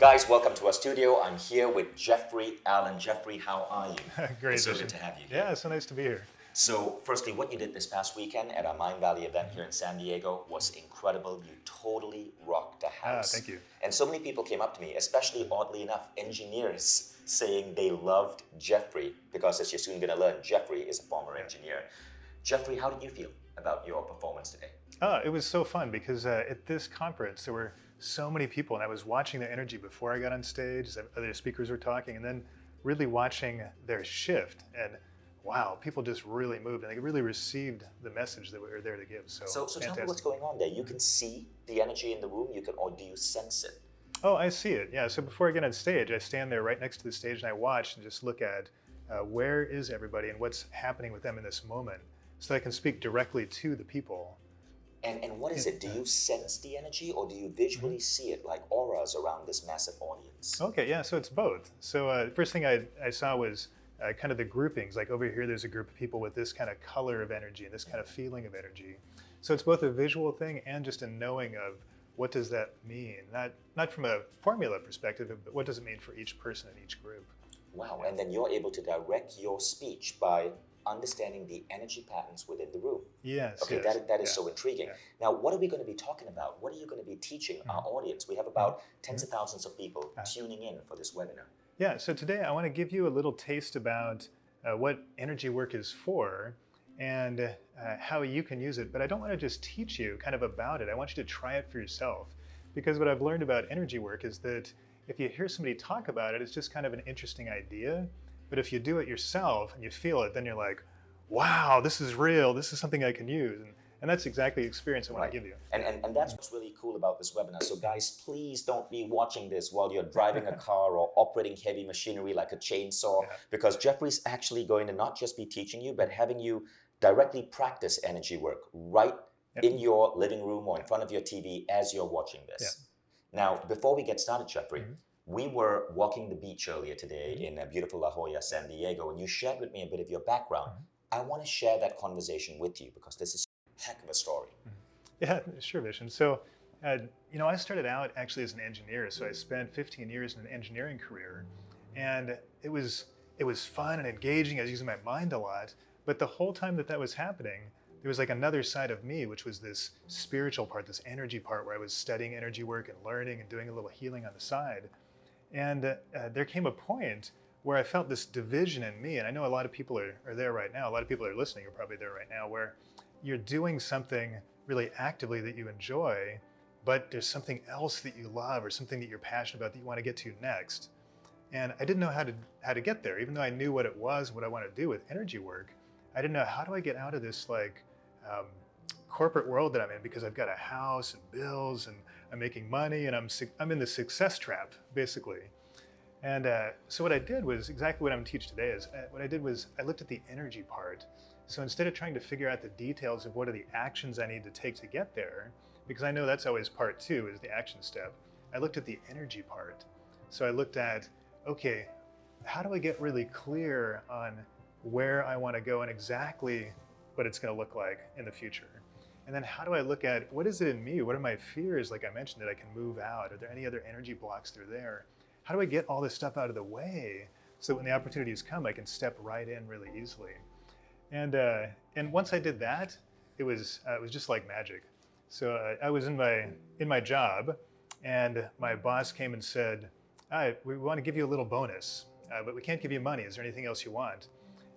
Guys, welcome to our studio. I'm here with Jeffrey Allen. Jeffrey, how are you? Great. It's so good to have you here. Yeah, it's so nice to be here. So, firstly, what you did this past weekend at our Mindvalley event here in San Diego was incredible. You totally rocked the house. Thank you. And so many people came up to me, especially oddly enough, engineers, saying they loved Jeffrey because, as you're soon going to learn, Jeffrey is a former engineer. Jeffrey, how did you feel about your performance today? It was so fun because at this conference there were so many people, and I was watching the energy before I got on stage as other speakers were talking, and then really watching their shift. And wow, people just really moved, and they really received the message that we were there to give. So tell me what's going on there. You can see the energy in the room, or do you sense it? Oh, I see it. Yeah. So before I get on stage, I stand there right next to the stage and I watch and just look at where is everybody and what's happening with them in this moment, so I can speak directly to the people. And what is it? Do you sense the energy, or do you visually see it like auras around this massive audience? Okay, yeah, so it's both. So the first thing I saw was kind of the groupings. Like over here, there's a group of people with this kind of color of energy and this kind of feeling of energy. So it's both a visual thing and just a knowing of what does that mean? Not from a formula perspective, but what does it mean for each person in each group? Wow, and then you're able to direct your speech by understanding the energy patterns within the room. Yes. Okay, yes. that is so intriguing. Yeah. Now, what are we going to be talking about? What are you going to be teaching our audience? We have about tens of thousands of people tuning in for this webinar. Yeah, so today I want to give you a little taste about what energy work is for and how you can use it. But I don't want to just teach you kind of about it. I want you to try it for yourself. Because what I've learned about energy work is that if you hear somebody talk about it, it's just kind of an interesting idea. But if you do it yourself and you feel it, then you're like, wow, this is real. This is something I can use. And that's exactly the experience I want to give you. And that's what's really cool about this webinar. So guys, please don't be watching this while you're driving a car or operating heavy machinery like a chainsaw, because Jeffrey's actually going to not just be teaching you, but having you directly practice energy work right in your living room or in front of your TV as you're watching this. Now, before we get started, Jeffrey, we were walking the beach earlier today in beautiful La Jolla, San Diego, and you shared with me a bit of your background. I want to share that conversation with you because this is a heck of a story. Yeah, sure, Vishen. So, I started out actually as an engineer. So I spent 15 years in an engineering career, and it was fun and engaging. I was using my mind a lot, but the whole time that was happening, there was like another side of me, which was this spiritual part, this energy part, where I was studying energy work and learning and doing a little healing on the side. And there came a point where I felt this division in me, and I know a lot of people are there right now, a lot of people are listening are probably there right now, where you're doing something really actively that you enjoy, but there's something else that you love or something that you're passionate about that you want to get to next. And I didn't know how to get there, even though I knew what it was, what I want to do with energy work. I didn't know, how do I get out of this corporate world that I'm in, because I've got a house and bills and I'm making money and I'm in the success trap, basically. And so what I did was exactly what I'm teaching today is, what I did was I looked at the energy part. So instead of trying to figure out the details of what are the actions I need to take to get there, because I know that's always part two, is the action step, I looked at the energy part. So I looked at, okay, how do I get really clear on where I want to go and exactly what it's going to look like in the future? And then how do I look at, what is it in me? What are my fears, like I mentioned, that I can move out? Are there any other energy blocks that are there? How do I get all this stuff out of the way so that when the opportunities come, I can step right in really easily? And once I did that, it was just like magic. So I was in my job, and my boss came and said, we want to give you a little bonus, but we can't give you money. Is there anything else you want?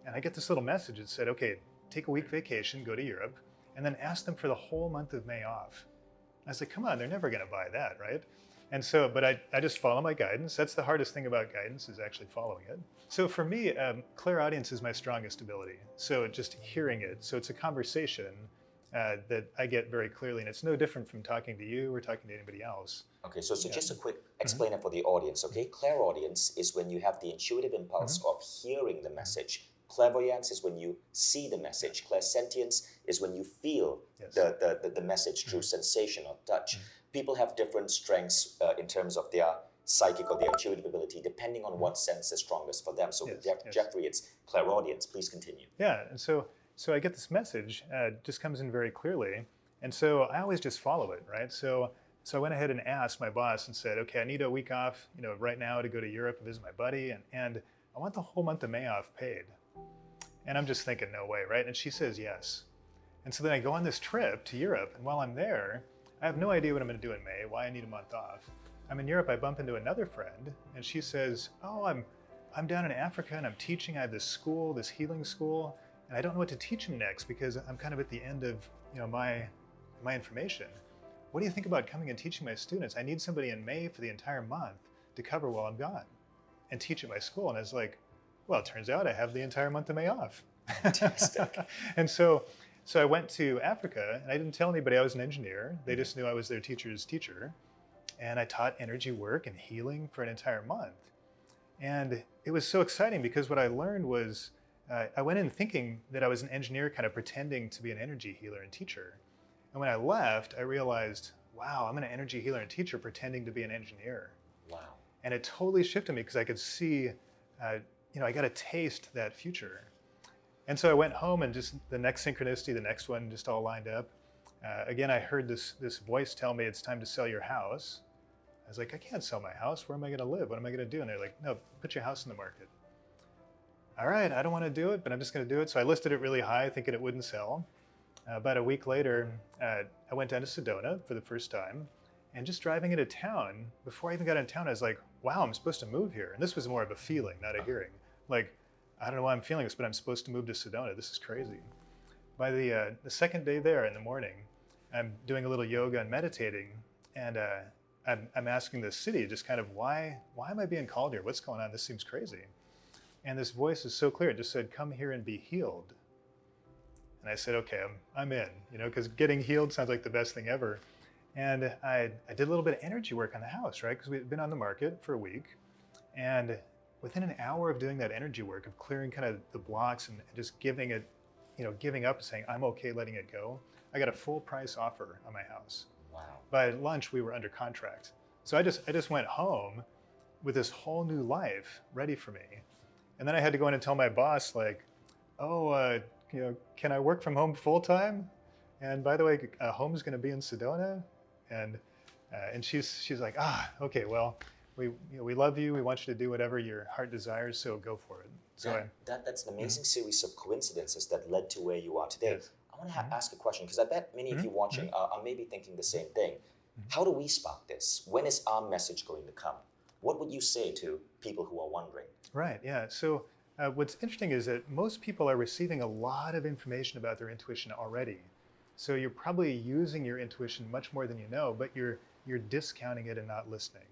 And I get this little message that said, okay, take a week vacation, go to Europe, and then ask them for the whole month of May off. I was like, come on, they're never going to buy that, right? And so, but I just follow my guidance. That's the hardest thing about guidance, is actually following it. So for me, clairaudience is my strongest ability. So just hearing it. So it's a conversation that I get very clearly, and it's no different from talking to you or talking to anybody else. Okay, so just a quick explainer for the audience, okay? Clairaudience is when you have the intuitive impulse of hearing the message. Clairvoyance is when you see the message. Clairsentience is when you feel the message through sensation or touch. People have different strengths in terms of their psychic or their intuitive ability, depending on what sense is strongest for them. So with Jeffrey, it's clairaudience. Please continue. Yeah, and so I get this message, just comes in very clearly, and so I always just follow it, right? So So I went ahead and asked my boss and said, okay, I need a week off, right now to go to Europe and visit my buddy, and I want the whole month of May off paid. And I'm just thinking, no way, right? And she says yes. And so then I go on this trip to Europe, and while I'm there, I have no idea what I'm going to do in May, why I need a month off. I'm in Europe, I bump into another friend, and she says, oh, I'm down in Africa and I'm teaching. I have this school, this healing school, and I don't know what to teach him next because I'm kind of at the end of my information. What do you think about coming and teaching my students? I need somebody in May for the entire month to cover while I'm gone and teach at my school. And I was like, well, it turns out I have the entire month of May off. Fantastic. And so I went to Africa, and I didn't tell anybody I was an engineer. They just knew I was their teacher's teacher. And I taught energy work and healing for an entire month. And it was so exciting because what I learned was I went in thinking that I was an engineer, kind of pretending to be an energy healer and teacher. And when I left, I realized, wow, I'm an energy healer and teacher pretending to be an engineer. Wow. And it totally shifted me because I could see, I got to taste that future. And so I went home, and just the next synchronicity, the next one just all lined up. Again, I heard this voice tell me it's time to sell your house. I was like, I can't sell my house. Where am I going to live? What am I going to do? And they're like, no, put your house in the market. All right, I don't want to do it, but I'm just going to do it. So I listed it really high, thinking it wouldn't sell. About a week later, I went down to Sedona for the first time. And just driving into town, before I even got into town, I was like, wow, I'm supposed to move here. And this was more of a feeling, not a hearing. Like, I don't know why I'm feeling this, but I'm supposed to move to Sedona. This is crazy. By the second day there in the morning, I'm doing a little yoga and meditating. And I'm asking the city just kind of, why am I being called here? What's going on? This seems crazy. And this voice is so clear. It just said, come here and be healed. And I said, okay, I'm in, because getting healed sounds like the best thing ever. And I did a little bit of energy work on the house, right? Because we had been on the market for a week. And within an hour of doing that energy work, of clearing kind of the blocks and just giving it, giving up and saying, I'm okay letting it go, I got a full price offer on my house. Wow. By lunch, we were under contract. So I just went home with this whole new life ready for me. And then I had to go in and tell my boss, like, oh, can I work from home full time? And by the way, home is going to be in Sedona. And she's like, okay, well, we love you. We want you to do whatever your heart desires, so go for it. So that's an amazing series of coincidences that led to where you are today. Yes. I want to ask a question, because I bet many of you watching are maybe thinking the same thing. How do we spark this? When is our message going to come? What would you say to people who are wondering? Right, yeah. So what's interesting is that most people are receiving a lot of information about their intuition already. So you're probably using your intuition much more than you know, but you're discounting it and not listening,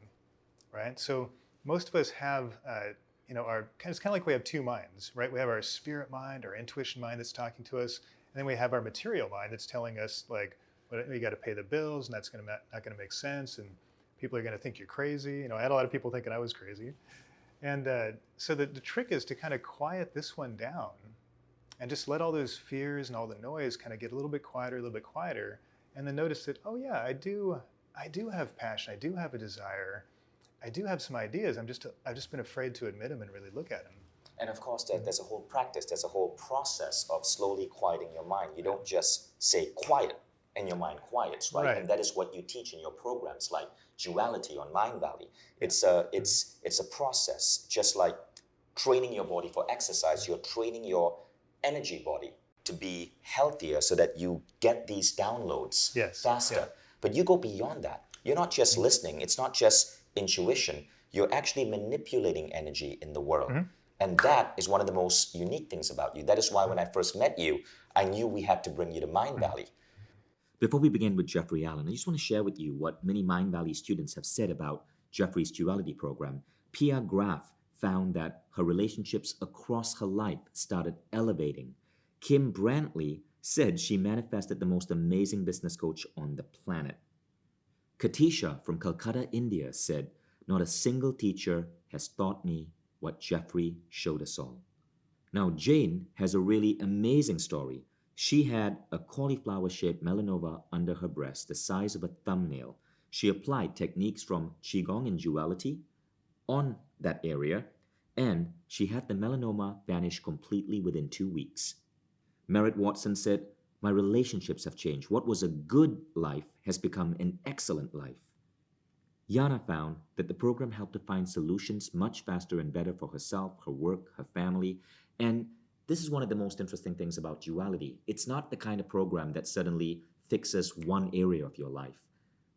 right? So most of us have, it's kind of like we have two minds, right? We have our spirit mind, our intuition mind that's talking to us, and then we have our material mind that's telling us, like, you got to pay the bills, and that's not going to make sense, and people are going to think you're crazy. I had a lot of people thinking I was crazy. And so the trick is to kind of quiet this one down and just let all those fears and all the noise kind of get a little bit quieter, and then notice that, oh yeah, I do have passion, I do have a desire, I do have some ideas. I've just been afraid to admit them and really look at them. And of course, there's a whole practice, there's a whole process of slowly quieting your mind. You don't just say quiet and your mind quiets, right? And that is what you teach in your programs, like Duality on Mindvalley. It's a process, just like training your body for exercise. You're training your energy body to be healthier so that you get these downloads faster. Yeah. But you go beyond that. You're not just listening. It's not just intuition. You're actually manipulating energy in the world. And that is one of the most unique things about you. That is why when I first met you, I knew we had to bring you to Mindvalley. Before we begin with Jeffrey Allen, I just want to share with you what many Mindvalley students have said about Jeffrey's Duality program. Pia Graf found that her relationships across her life started elevating. Kim Brantley said she manifested the most amazing business coach on the planet. Katisha from Calcutta, India said, not a single teacher has taught me what Jeffrey showed us all. Now, Jane has a really amazing story. She had a cauliflower-shaped melanoma under her breast, the size of a thumbnail. She applied techniques from Qigong and Duality on that area, and she had the melanoma vanish completely within 2 weeks. Merritt Watson said, My relationships have changed. What was a good life has become an excellent life. Yana found that the program helped her find solutions much faster and better for herself, her work, her family. And this is one of the most interesting things about duality. It's not the kind of program that suddenly fixes one area of your life.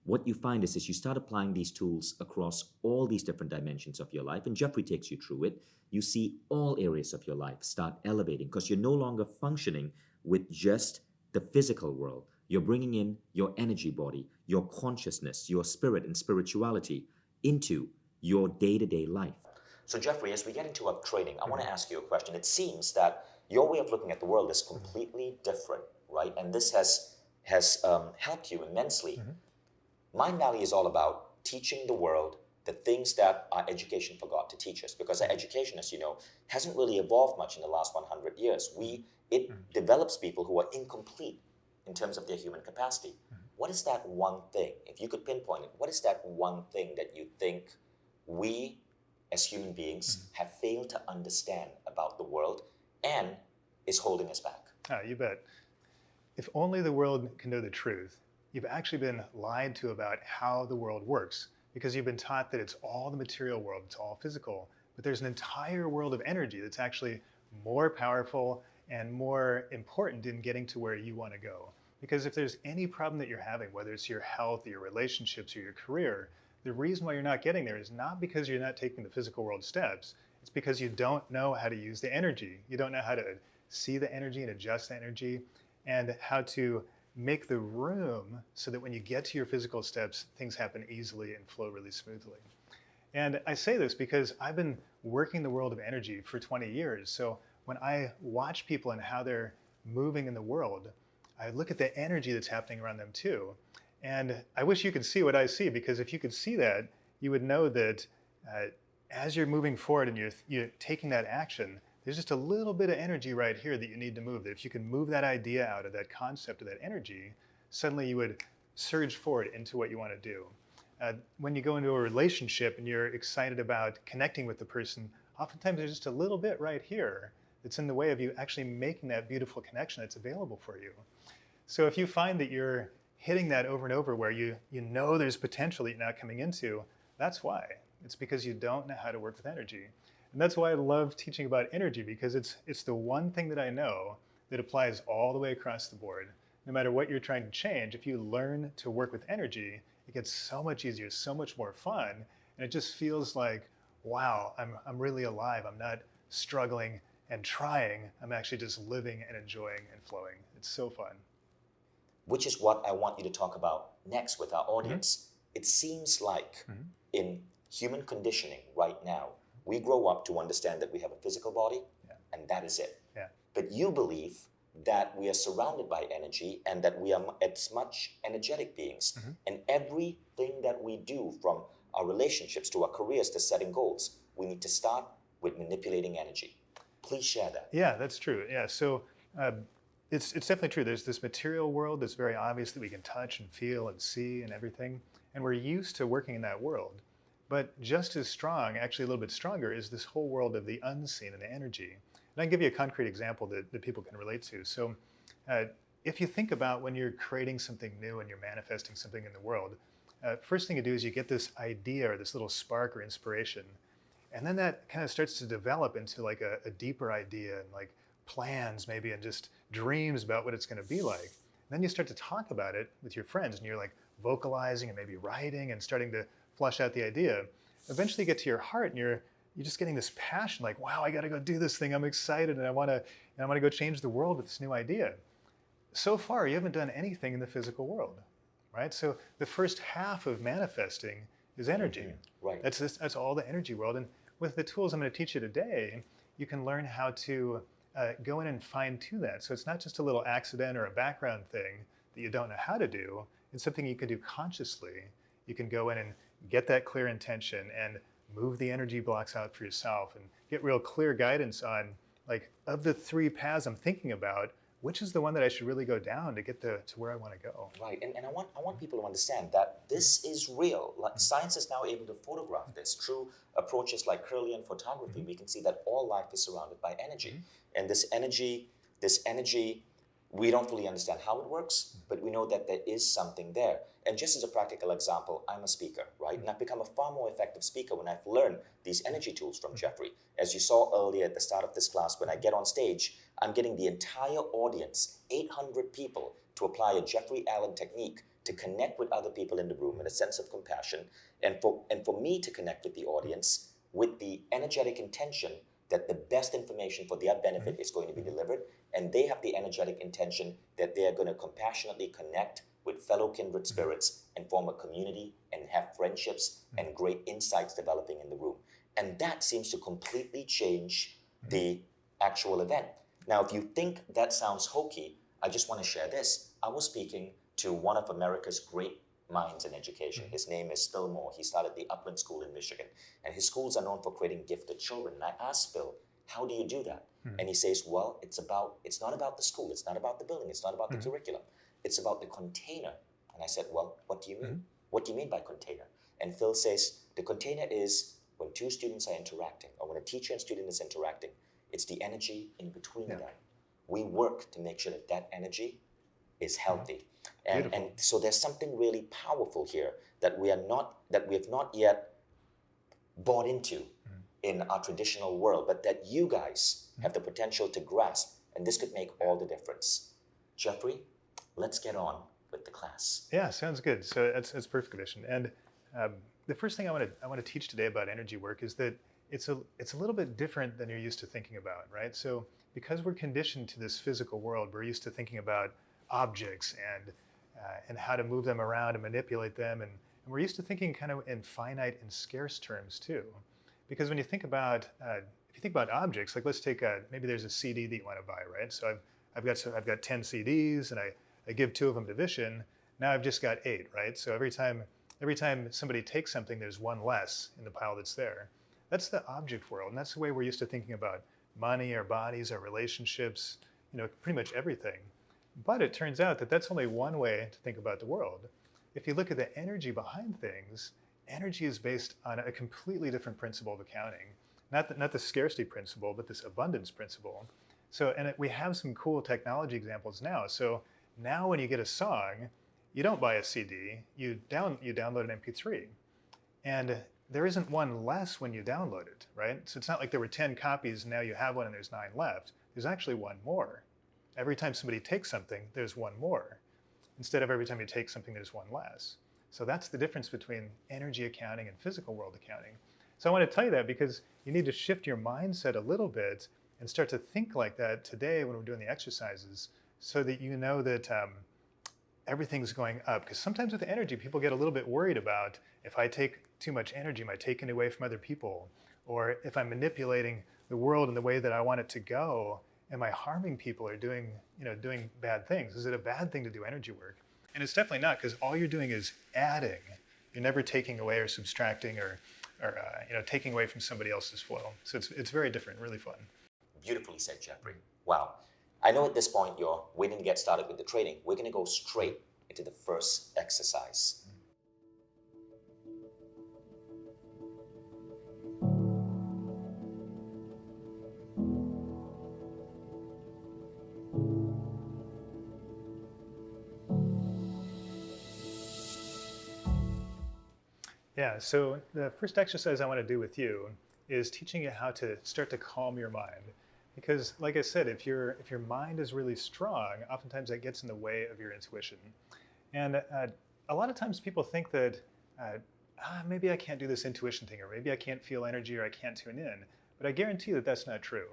What you find is you start applying these tools across all these different dimensions of your life, and Jeffrey takes you through it. You see all areas of your life start elevating because you're no longer functioning with just the physical world. You're bringing in your energy body, your consciousness, your spirit and spirituality into your day-to-day life. So Jeffrey, as we get into our training, I want to ask you a question. It seems that your way of looking at the world is completely different, right? And this has helped you immensely. Mindvalley is all about teaching the world the things that our education forgot to teach us, because our education, as you know, hasn't really evolved much in the last 100 years. It develops people who are incomplete in terms of their human capacity. What is that one thing, if you could pinpoint it, what is that one thing that you think we as human beings have failed to understand about the world and is holding us back? Ah, you bet. If only the world can know the truth, you've actually been lied to about how the world works, because you've been taught that it's all the material world, it's all physical, but there's an entire world of energy that's actually more powerful and more important in getting to where you want to go. Because if there's any problem that you're having, whether it's your health, your relationships, or your career, the reason why you're not getting there is not because you're not taking the physical world steps, it's because you don't know how to use the energy. You don't know how to see the energy and adjust the energy, and how to make the room so that when you get to your physical steps, things happen easily and flow really smoothly. And I say this because I've been working the world of energy for 20 years. So when I watch people and how they're moving in the world, I look at the energy that's happening around them too. And I wish you could see what I see, because if you could see that, you would know that as you're moving forward and you're taking that action, there's just a little bit of energy right here that you need to move. That if you can move that idea out of that concept of that energy, suddenly you would surge forward into what you want to do. When you go into a relationship and you're excited about connecting with the person, oftentimes there's just a little bit right here that's in the way of you actually making that beautiful connection that's available for you. So if you find that you're hitting that over and over where you know there's potential that you're not coming into, that's why. It's because you don't know how to work with energy. And that's why I love teaching about energy, because it's the one thing that I know that applies all the way across the board. No matter what you're trying to change, if you learn to work with energy, it gets so much easier, so much more fun, and it just feels like, wow, I'm really alive. I'm not struggling and trying. I'm actually just living and enjoying and flowing. It's so fun. Which is what I want you to talk about next with our audience. It seems like in human conditioning right now, we grow up to understand that we have a physical body, and that is it. But you believe that we are surrounded by energy and that we are as much energetic beings. And everything that we do, from our relationships to our careers to setting goals, we need to start with manipulating energy. Please share that. Yeah, that's true. Yeah, so it's definitely true. There's this material world that's very obvious that we can touch and feel and see and everything. And we're used to working in that world. But just as strong, actually a little bit stronger, is this whole world of the unseen and the energy. And I can give you a concrete example that people can relate to. So if you think about when you're creating something new and you're manifesting something in the world, first thing you do is you get this idea or this little spark or inspiration. And then that kind of starts to develop into like a deeper idea and like plans maybe and just dreams about what it's going to be like. And then you start to talk about it with your friends and you're like vocalizing and maybe writing and starting to flush out the idea. Eventually you get to your heart and you're just getting this passion, like, wow, I got to go do this thing. I'm excited and I want to go change the world with this new idea. So far, you haven't done anything in the physical world, right? So the first half of manifesting is energy. Right. That's all the energy world. And with the tools I'm going to teach you today, you can learn how to go in and fine tune that. So it's not just a little accident or a background thing that you don't know how to do. It's something you can do consciously. You can go in and get that clear intention and move the energy blocks out for yourself and get real clear guidance on, like, of the three paths I'm thinking about, which is the one that I should really go down to get to where I want to go. Right, and I want people to understand that this is real. Like, science is now able to photograph this. Through approaches like Kirlian photography, we can see that all life is surrounded by energy. And this energy we don't fully understand how it works, but we know that there is something there. And just as a practical example, I'm a speaker, right? And I've become a far more effective speaker when I've learned these energy tools from Jeffrey. As you saw earlier at the start of this class, when I get on stage, I'm getting the entire audience, 800 people, to apply a Jeffrey Allen technique to connect with other people in the room in a sense of compassion, and for me to connect with the audience with the energetic intention that the best information for their benefit is going to be delivered, and they have the energetic intention that they are going to compassionately connect with fellow kindred spirits and form a community and have friendships and great insights developing in the room. And that seems to completely change the actual event. Now, if you think that sounds hokey, I just want to share this. I was speaking to one of America's great minds in education. His name is Phil Moore. He started the Upland School in Michigan. And his schools are known for creating gifted children. And I asked Phil, how do you do that? And he says, well, it's not about the school. It's not about the building. It's not about the curriculum. It's about the container. And I said, well, what do you mean? What do you mean by container? And Phil says, the container is when two students are interacting, or when a teacher and student is interacting, it's the energy in between them. We work to make sure that that energy is healthy. And so there's something really powerful here that we have not yet bought into in our traditional world, but that you guys have the potential to grasp, and this could make all the difference. Jeffrey, let's get on with the class. Yeah, sounds good. So that's perfect, Vishen. And the first thing I want to teach today about energy work is that it's a little bit different than you're used to thinking about, right? So because we're conditioned to this physical world, we're used to thinking about objects and how to move them around and manipulate them, and we're used to thinking kind of in finite and scarce terms too. Because when you think about if you think about objects, like let's take maybe there's a CD that you want to buy, right? So I've got 10 CDs, and I give 2 of them to Vishen. Now I've just got 8, right? So every time somebody takes something, there's 1 less in the pile that's there. That's the object world, and that's the way we're used to thinking about money, our bodies, our relationships, pretty much everything. But it turns out that that's only one way to think about the world. If you look at the energy behind things, energy is based on a completely different principle of accounting. Not the scarcity principle, but this abundance principle. So, and we have some cool technology examples now. So now when you get a song, you don't buy a CD, you download an MP3. And there isn't 1 less when you download it, right? So it's not like there were 10 copies, and now you have 1 and there's 9 left. There's actually 1 more. Every time somebody takes something, there's 1 more. Instead of every time you take something, there's 1 less. So that's the difference between energy accounting and physical world accounting. So I want to tell you that because you need to shift your mindset a little bit and start to think like that today when we're doing the exercises, so that you know that everything's going up. Because sometimes with energy, people get a little bit worried about, if I take too much energy, am I taking it away from other people? Or if I'm manipulating the world in the way that I want it to go, am I harming people or doing bad things? Is it a bad thing to do energy work? And it's definitely not, because all you're doing is adding. You're never taking away or subtracting or taking away from somebody else's flow. So it's very different, really fun. Beautifully said, Jeffrey. Wow. I know at this point you're waiting to get started with the training. We're going to go straight into the first exercise. Yeah, so the first exercise I want to do with you is teaching you how to start to calm your mind. Because like I said, if your mind is really strong, oftentimes that gets in the way of your intuition. And a lot of times people think that maybe I can't do this intuition thing, or maybe I can't feel energy, or I can't tune in. But I guarantee that that's not true.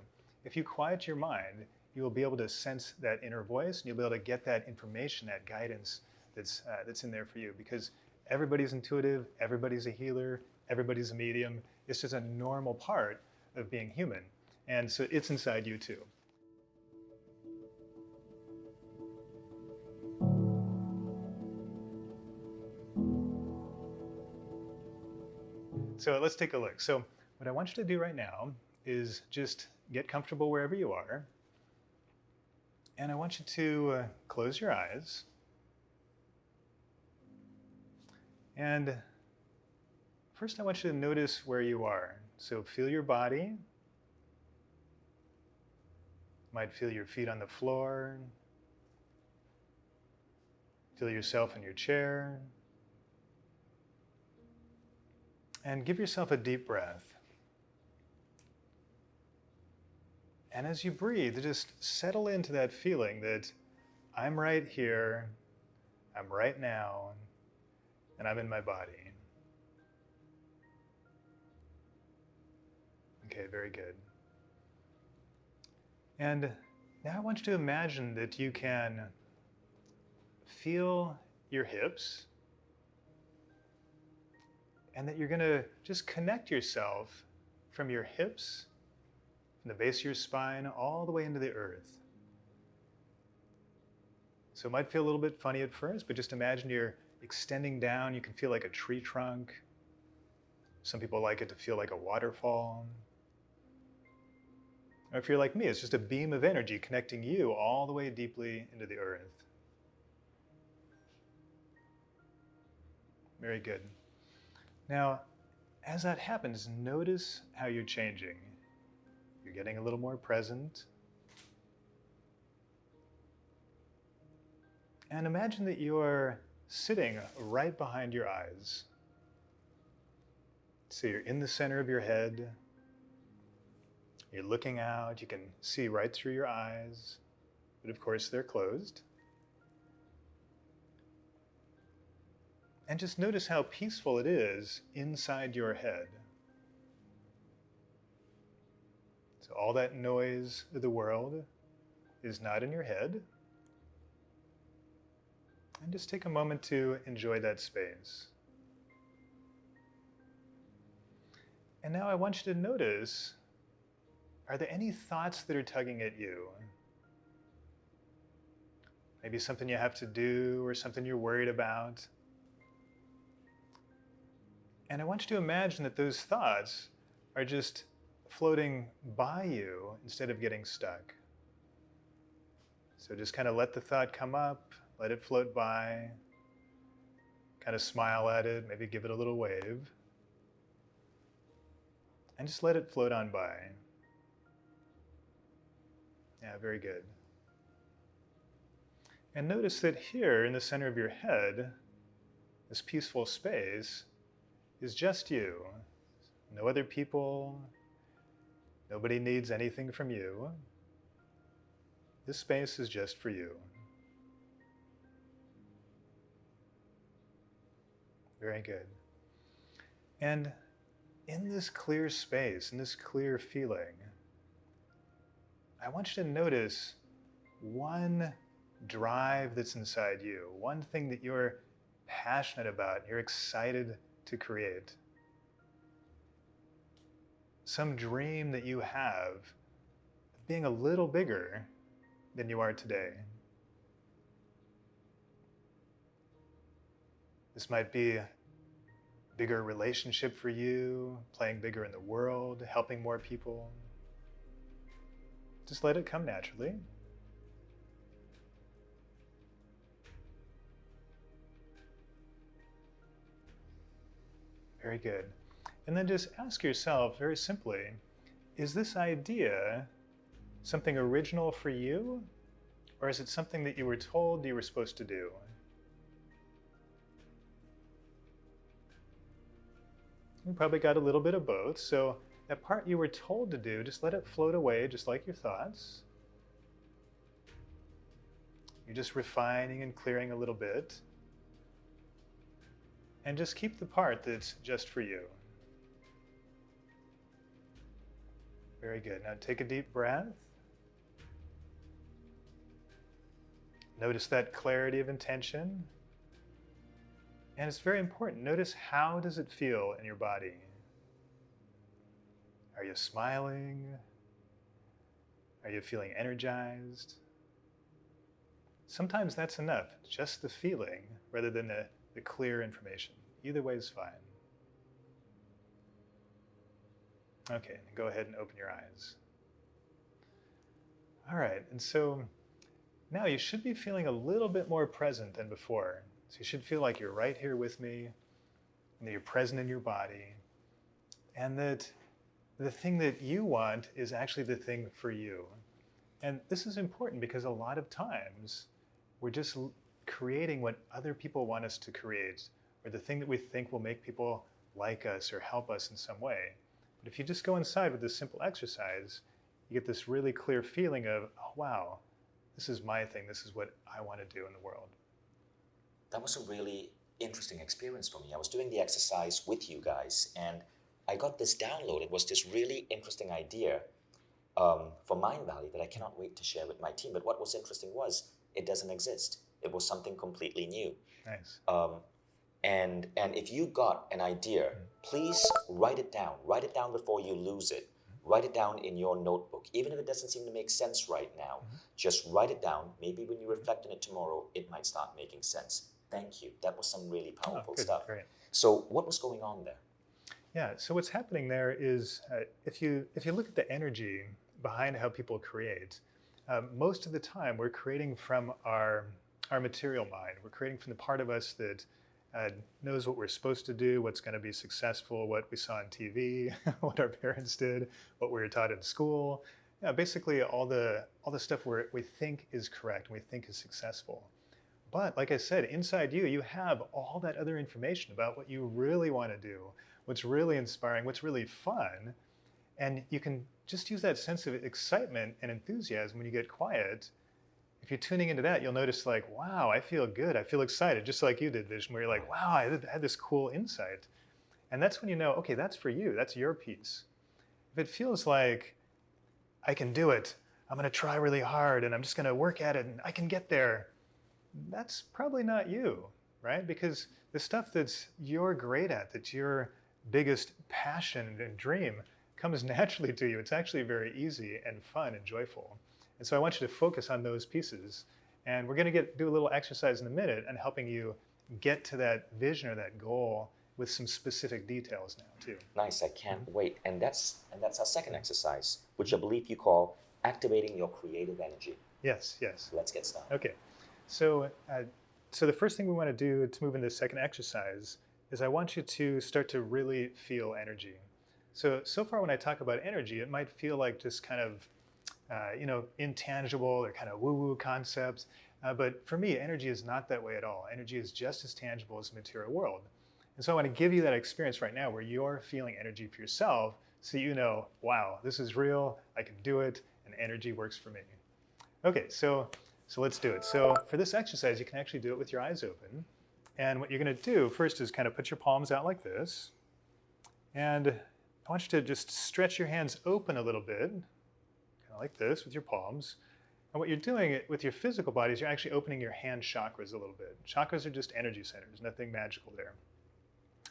If you quiet your mind, you will be able to sense that inner voice, and you'll be able to get that information, that guidance that's in there for you. Because everybody's intuitive, everybody's a healer, everybody's a medium. It's just a normal part of being human. And so it's inside you too. So let's take a look. So what I want you to do right now is just get comfortable wherever you are. And I want you to close your eyes. And first I want you to notice where you are. So feel your body. Might feel your feet on the floor, Feel yourself in your chair. And give yourself a deep breath. And as you breathe, just settle into that feeling that I'm right here, I'm right now, and I'm in my body. Okay, very good. And now I want you to imagine that you can feel your hips and that you're going to just connect yourself from your hips, from the base of your spine, all the way into the earth. So it might feel a little bit funny at first, but just imagine you're extending down. You can feel like a tree trunk. Some people like it to feel like a waterfall. Or if you're like me, it's just a beam of energy connecting you all the way deeply into the earth. Very good. Now, as that happens, notice how you're changing. You're getting a little more present. And imagine that you're sitting right behind your eyes. So you're in the center of your head. You're looking out. You can see right through your eyes, but of course they're closed. And just notice how peaceful it is inside your head. So all that noise of the world is not in your head. And just take a moment to enjoy that space. And now I want you to notice, are there any thoughts that are tugging at you? Maybe something you have to do or something you're worried about. And I want you to imagine that those thoughts are just floating by you instead of getting stuck. So just kind of let the thought come up, let it float by, kind of smile at it, maybe give it a little wave, and just let it float on by. Yeah, very good. And notice that here in the center of your head, this peaceful space is just you. No other people. Nobody needs anything from you. This space is just for you. Very good. And in this clear space, in this clear feeling, I want you to notice one drive that's inside you, one thing that you're passionate about, you're excited to create. Some dream that you have of being a little bigger than you are today. This might be a bigger relationship for you, playing bigger in the world, helping more people. Just let it come naturally. Very good. And then just ask yourself very simply, is this idea something original for you, or is it something that you were told you were supposed to do? You probably got a little bit of both, so that part you were told to do, just let it float away, just like your thoughts. You're just refining and clearing a little bit. And just keep the part that's just for you. Very good. Now take a deep breath. Notice that clarity of intention. And it's very important. Notice, how does it feel in your body? Are you smiling? Are you feeling energized? Sometimes that's enough, just the feeling rather than the clear information. Either way is fine. Okay, go ahead and open your eyes. All right, and so now you should be feeling a little bit more present than before. So you should feel like you're right here with me, and that you're present in your body, and that the thing that you want is actually the thing for you. And this is important because a lot of times we're just creating what other people want us to create, or the thing that we think will make people like us or help us in some way. But if you just go inside with this simple exercise, you get this really clear feeling of, oh, wow, this is my thing. This is what I want to do in the world. That was a really interesting experience for me. I was doing the exercise with you guys, and I got this download. It was this really interesting idea for Mindvalley that I cannot wait to share with my team. But what was interesting was it doesn't exist. It was something completely new. Nice. And if you got an idea, please write it down. Write it down before you lose it. Write it down in your notebook. Even if it doesn't seem to make sense right now, just write it down. Maybe when you reflect on it tomorrow, it might start making sense. Thank you. That was some really powerful stuff. Great. So what was going on there? Yeah, so what's happening there is if you look at the energy behind how people create, most of the time we're creating from our material mind. We're creating from the part of us that knows what we're supposed to do, what's going to be successful, what we saw on TV, what our parents did, what we were taught in school. Yeah, basically all the stuff we think is correct and we think is successful. But like I said, inside you, you have all that other information about what you really want to do, what's really inspiring, what's really fun. And you can just use that sense of excitement and enthusiasm when you get quiet. If you're tuning into that, you'll notice like, wow, I feel good. I feel excited, just like you did, Vision, where you're like, wow, I had this cool insight. And that's when you know, okay, that's for you. That's your piece. If it feels like, I can do it, I'm going to try really hard and I'm just going to work at it and I can get there, that's probably not you, right? Because the stuff that's you're great at, that's your biggest passion and dream, comes naturally to you. It's actually very easy and fun and joyful. And so I want you to focus on those pieces. And we're going to do a little exercise in a minute on helping you get to that vision or that goal with some specific details now too. Nice, I can't wait. And that's our second exercise, which I believe you call activating your creative energy. Yes, yes. Let's get started. Okay. So the first thing we want to do to move into the second exercise is I want you to start to really feel energy. So far when I talk about energy, it might feel like just kind of intangible or kind of woo-woo concepts. But for me, energy is not that way at all. Energy is just as tangible as the material world. And so I want to give you that experience right now where you're feeling energy for yourself so you know, wow, this is real, I can do it, and energy works for me. Okay, so let's do it. So for this exercise, you can actually do it with your eyes open. And what you're going to do first is kind of put your palms out like this. And I want you to just stretch your hands open a little bit, kind of like this with your palms. And what you're doing with your physical body is you're actually opening your hand chakras a little bit. Chakras are just energy centers, nothing magical there.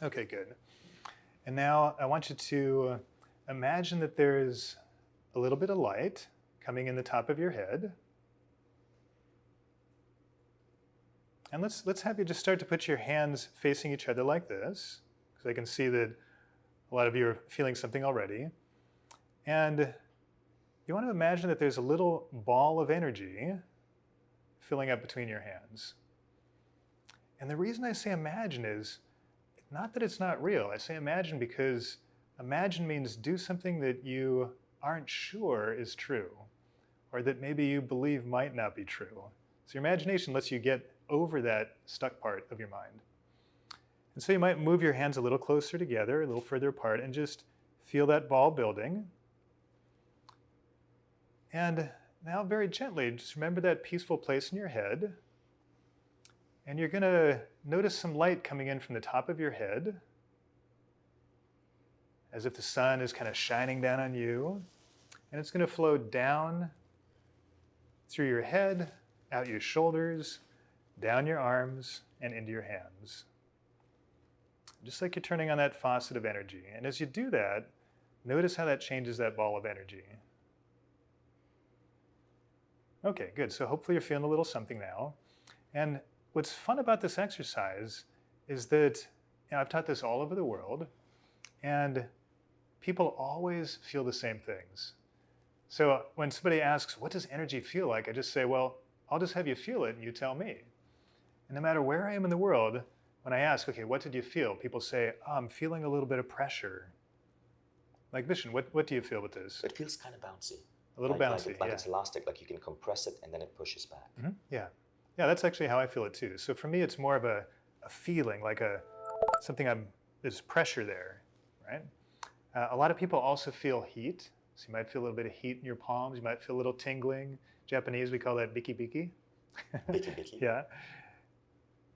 Okay, good. And now I want you to imagine that there's a little bit of light coming in the top of your head. And let's have you just start to put your hands facing each other like this, because I can see that a lot of you are feeling something already. And you want to imagine that there's a little ball of energy filling up between your hands. And the reason I say imagine is not that it's not real. I say imagine because imagine means do something that you aren't sure is true, or that maybe you believe might not be true. So your imagination lets you get over that stuck part of your mind. And so you might move your hands a little closer together, a little further apart, and just feel that ball building. And now very gently, just remember that peaceful place in your head. And you're going to notice some light coming in from the top of your head, as if the sun is kind of shining down on you. And it's going to flow down through your head, out your shoulders, down your arms, and into your hands. Just like you're turning on that faucet of energy. And as you do that, notice how that changes that ball of energy. Okay, good. So hopefully you're feeling a little something now. And what's fun about this exercise is that I've taught this all over the world, and people always feel the same things. So when somebody asks, what does energy feel like? I just say, well, I'll just have you feel it and you tell me. And no matter where I am in the world, when I ask, okay, what did you feel? People say, oh, I'm feeling a little bit of pressure. Like Vishen, what do you feel with this? It feels kind of bouncy. A little bouncy, like yeah. It's elastic, like you can compress it and then it pushes back. Mm-hmm. Yeah. Yeah, that's actually how I feel it too. So for me, it's more of a feeling, like there's pressure there, right? A lot of people also feel heat. So you might feel a little bit of heat in your palms. You might feel a little tingling. Japanese, we call that biki biki. Bicky Bicky. Yeah.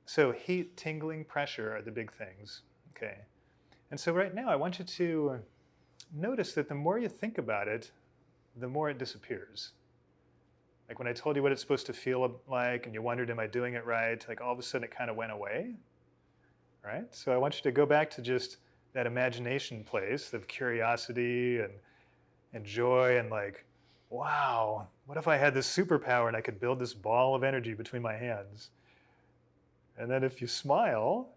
So heat, tingling, pressure are the big things. Okay. And so right now, I want you to notice that the more you think about it, the more it disappears. Like when I told you what it's supposed to feel like and you wondered, am I doing it right? Like all of a sudden it kind of went away, right? So I want you to go back to just that imagination place of curiosity and joy and like, wow, what if I had this superpower and I could build this ball of energy between my hands? And then if you smile,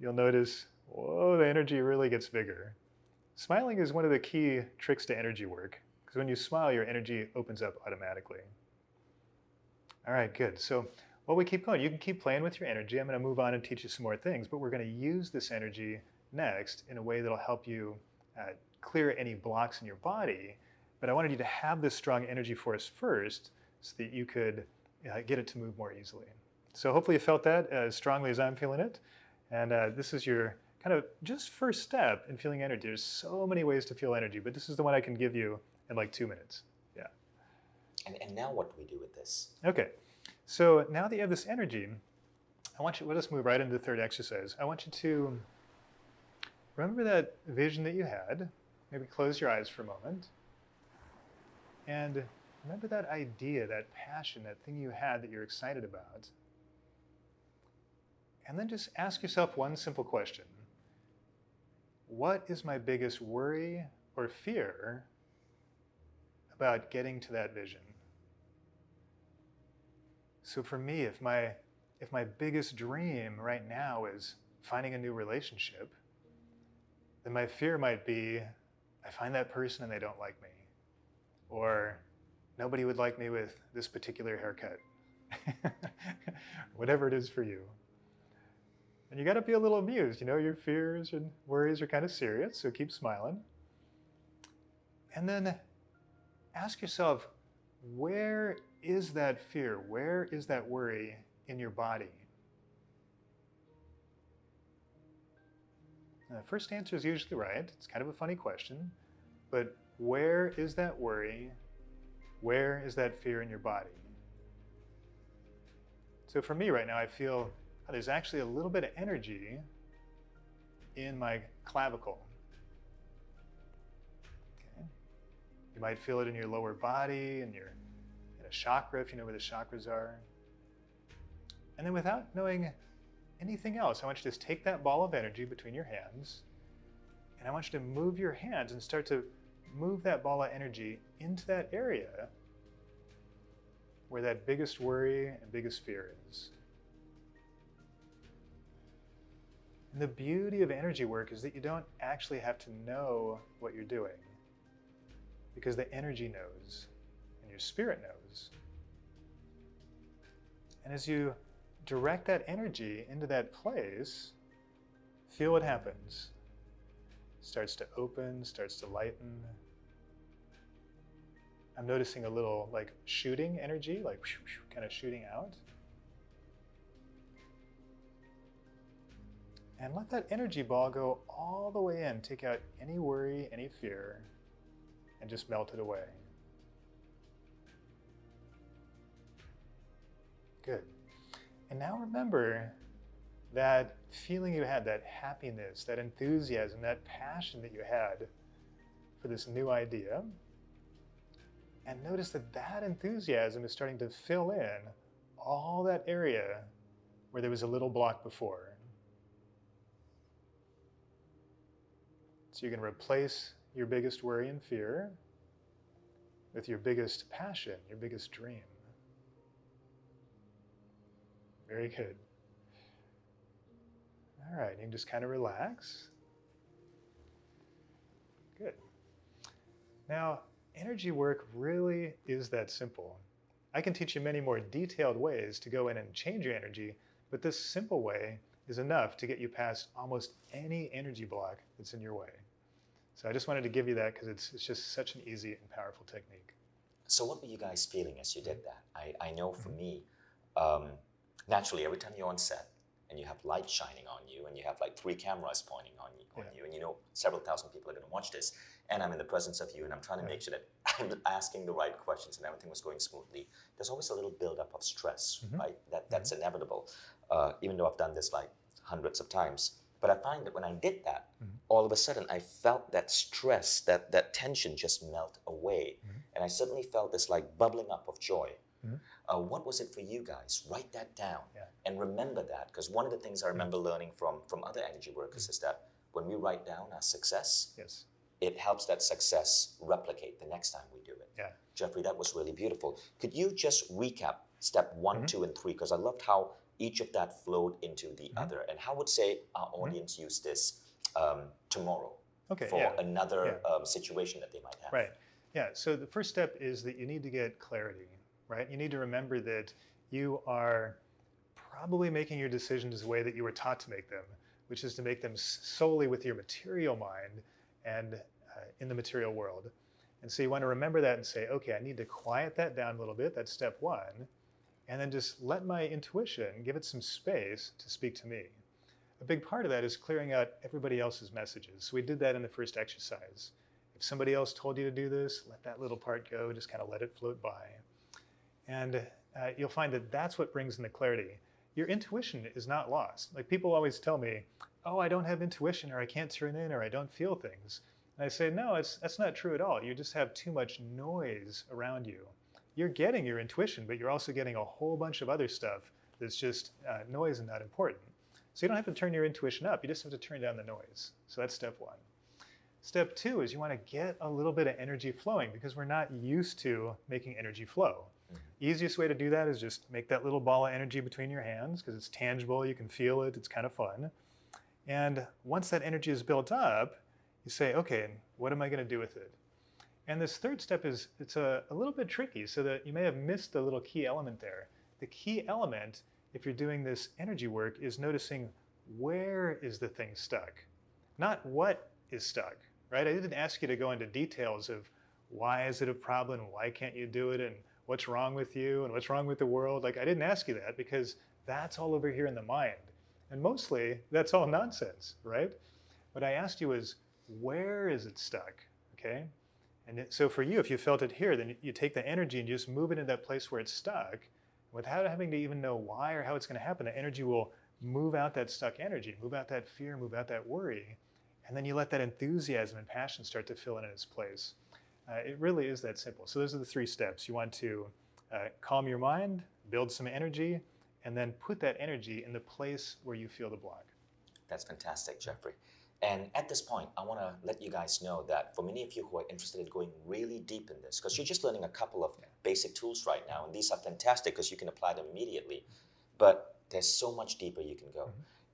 you'll notice, whoa, the energy really gets bigger. Smiling is one of the key tricks to energy work, because when you smile, your energy opens up automatically. All right, good. So while we keep going, you can keep playing with your energy. I'm going to move on and teach you some more things, but we're going to use this energy next in a way that'll help you clear any blocks in your body. But I wanted you to have this strong energy force first so that you could get it to move more easily. So hopefully you felt that as strongly as I'm feeling it. And this is your kind of just first step in feeling energy. There's so many ways to feel energy, but this is the one I can give you in like 2 minutes. Yeah. And now what do we do with this? Okay. So now that you have this energy, let us move right into the third exercise. I want you to remember that vision that you had. Maybe close your eyes for a moment. And remember that idea, that passion, that thing you had that you're excited about. And then just ask yourself one simple question. What is my biggest worry or fear about getting to that vision? So for me, if my biggest dream right now is finding a new relationship, then my fear might be, I find that person and they don't like me. Or nobody would like me with this particular haircut. Whatever it is for you. And you got to be a little amused. You know, your fears and worries are kind of serious, so keep smiling. And then ask yourself, where is that fear? Where is that worry in your body? Now, the first answer is usually right. It's kind of a funny question. But where is that worry? Where is that fear in your body? So for me right now, I feel there's actually a little bit of energy in my clavicle. Okay. You might feel it in your lower body and in a chakra, if you know where the chakras are. And then without knowing anything else, I want you to just take that ball of energy between your hands, and I want you to move your hands and start to move that ball of energy into that area where that biggest worry and biggest fear is. And the beauty of energy work is that you don't actually have to know what you're doing, because the energy knows and your spirit knows. And as you direct that energy into that place, feel what happens. Starts to open, starts to lighten. I'm noticing a little like shooting energy, like kind of shooting out. And let that energy ball go all the way in. Take out any worry, any fear, and just melt it away. Good. And now remember that feeling you had, that happiness, that enthusiasm, that passion that you had for this new idea. And notice that that enthusiasm is starting to fill in all that area where there was a little block before. So you can replace your biggest worry and fear with your biggest passion, your biggest dream. Very good. All right, you can just kind of relax. Good. Now, energy work really is that simple. I can teach you many more detailed ways to go in and change your energy, but this simple way is enough to get you past almost any energy block that's in your way. So I just wanted to give you that because it's just such an easy and powerful technique. So what were you guys feeling as you did that? I know for me, naturally, every time you're on set and you have light shining on you and you have like 3 cameras pointing on you, and you know several thousand people are going to watch this, and I'm in the presence of you and I'm trying to make sure that I'm asking the right questions and everything was going smoothly, there's always a little buildup of stress, right? That's inevitable, even though I've done this like hundreds of times. But I find that when I did that, all of a sudden I felt that stress, that tension just melt away. And I suddenly felt this like bubbling up of joy. What was it for you guys? Write that down and remember that, because one of the things I remember learning from other energy workers is that when we write down our success, it helps that success replicate the next time we do it. Jeffrey, that was really beautiful. Could you just recap step 1, 2, and 3? Because I loved how each of that flowed into the other. And how would say our audience use this tomorrow for another situation that they might have? Right. Yeah. So the first step is that you need to get clarity, right? You need to remember that you are probably making your decisions the way that you were taught to make them, which is to make them solely with your material mind and in the material world. And so you want to remember that and say, okay, I need to quiet that down a little bit. That's step 1. And then just let my intuition, give it some space to speak to me. A big part of that is clearing out everybody else's messages. So we did that in the first exercise. If somebody else told you to do this, let that little part go, just kind of let it float by. And you'll find that that's what brings in the clarity. Your intuition is not lost. Like people always tell me, oh, I don't have intuition, or I can't turn in, or I don't feel things. And I say, no, that's not true at all. You just have too much noise around you. You're getting your intuition, but you're also getting a whole bunch of other stuff that's just noise and not important. So you don't have to turn your intuition up. You just have to turn down the noise. So that's step 1. Step 2 is you want to get a little bit of energy flowing, because we're not used to making energy flow. Easiest way to do that is just make that little ball of energy between your hands, because it's tangible, you can feel it, it's kind of fun. And once that energy is built up, you say, okay, what am I going to do with it? And this third step is, it's a little bit tricky, so that you may have missed the little key element there. The key element, if you're doing this energy work, is noticing where is the thing stuck, not what is stuck, right? I didn't ask you to go into details of why is it a problem, why can't you do it, and what's wrong with you, and what's wrong with the world. Like, I didn't ask you that, because that's all over here in the mind. And mostly, that's all nonsense, right? What I asked you is, where is it stuck, okay? And so for you, if you felt it here, then you take the energy and you just move it in that place where it's stuck, without having to even know why or how it's going to happen. The energy will move out that stuck energy, move out that fear, move out that worry, and then you let that enthusiasm and passion start to fill in its place. It really is that simple. So those are the 3 steps. You want to calm your mind, build some energy, and then put that energy in the place where you feel the block. That's fantastic, Jeffrey. And at this point, I want to let you guys know that for many of you who are interested in going really deep in this, because you're just learning a couple of basic tools right now, and these are fantastic because you can apply them immediately, but there's so much deeper you can go.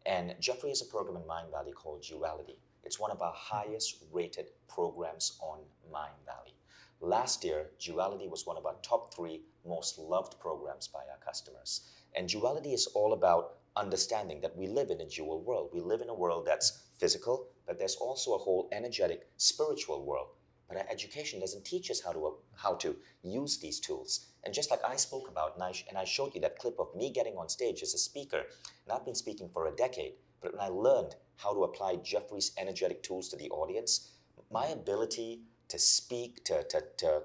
And Jeffrey has a program in Mindvalley called Duality. It's one of our highest rated programs on Mindvalley. Last year, Duality was one of our top 3 most loved programs by our customers. And Duality is all about understanding that we live in a dual world. We live in a world that's physical, but there's also a whole energetic, spiritual world. But our education doesn't teach us how to use these tools. And just like I spoke about, and I showed you that clip of me getting on stage as a speaker, and I've been speaking for a decade, but when I learned how to apply Jeffrey's energetic tools to the audience, my ability to speak, to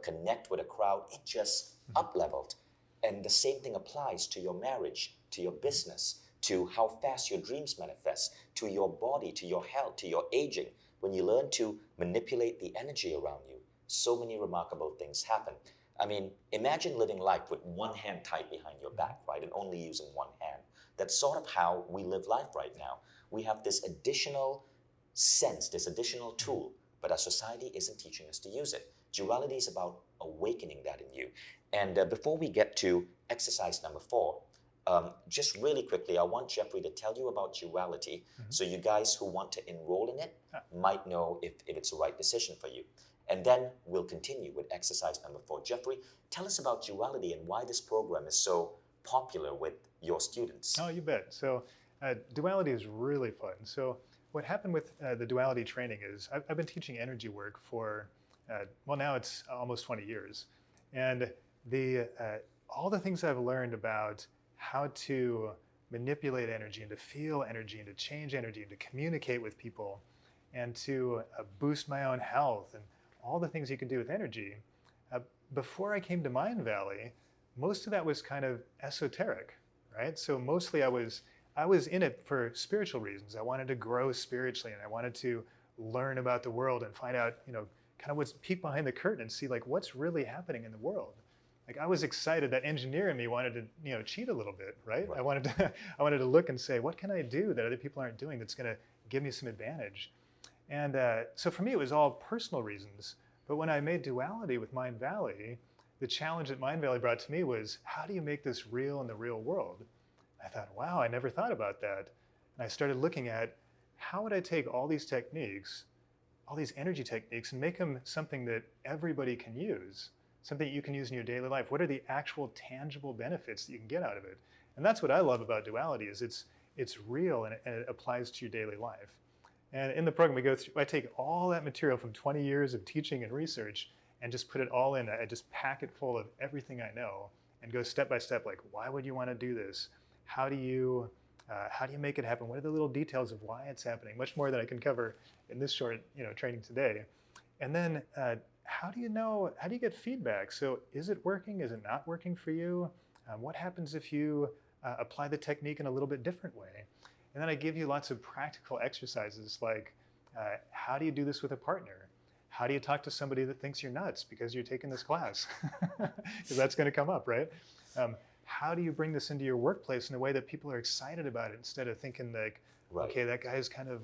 connect with a crowd, it just up-leveled. And the same thing applies to your marriage, to your business, to how fast your dreams manifest, to your body, to your health, to your aging. When you learn to manipulate the energy around you, so many remarkable things happen. I mean, imagine living life with one hand tied behind your back, right, and only using one hand. That's sort of how we live life right now. We have this additional sense, this additional tool, but our society isn't teaching us to use it. Duality is about awakening that in you. And before we get to exercise number 4, just really quickly, I want Jeffrey to tell you about Duality, so you guys who want to enroll in it might know if it's the right decision for you. And then we'll continue with exercise number 4. Jeffrey, tell us about Duality and why this program is so popular with your students. Oh, you bet. So Duality is really fun. So what happened with the Duality training is I've been teaching energy work for, well, now it's almost 20 years. And all the things I've learned about how to manipulate energy and to feel energy and to change energy and to communicate with people and to boost my own health and all the things you can do with energy. Before I came to Mindvalley, most of that was kind of esoteric, right? So mostly I was in it for spiritual reasons. I wanted to grow spiritually, and I wanted to learn about the world and find out, kind of what's peek behind the curtain and see like what's really happening in the world. Like I was excited. That engineer in me wanted to, cheat a little bit, right? I wanted to look and say, what can I do that other people aren't doing that's going to give me some advantage? And so for me, it was all personal reasons. But when I made duality with Mindvalley, the challenge that Mindvalley brought to me was, how do you make this real in the real world? I thought, wow, I never thought about that. And I started looking at, how would I take all these techniques, all these energy techniques, and make them something that everybody can use, something that you can use in your daily life? What are the actual tangible benefits that you can get out of it? And that's what I love about duality, is it's real and it applies to your daily life. And in the program we go through, I take all that material from 20 years of teaching and research and just put it all in. I just pack it full of everything I know and go step by step, like, why would you want to do this? How do you make it happen? What are the little details of why it's happening? Much more than I can cover in this short, training today. And then how do you get feedback? So is it working? Is it not working for you? What happens if you apply the technique in a little bit different way? And then I give you lots of practical exercises like, how do you do this with a partner? How do you talk to somebody that thinks you're nuts because you're taking this class? Because that's going to come up, right? How do you bring this into your workplace in a way that people are excited about it instead of thinking like, okay, that guy's kind of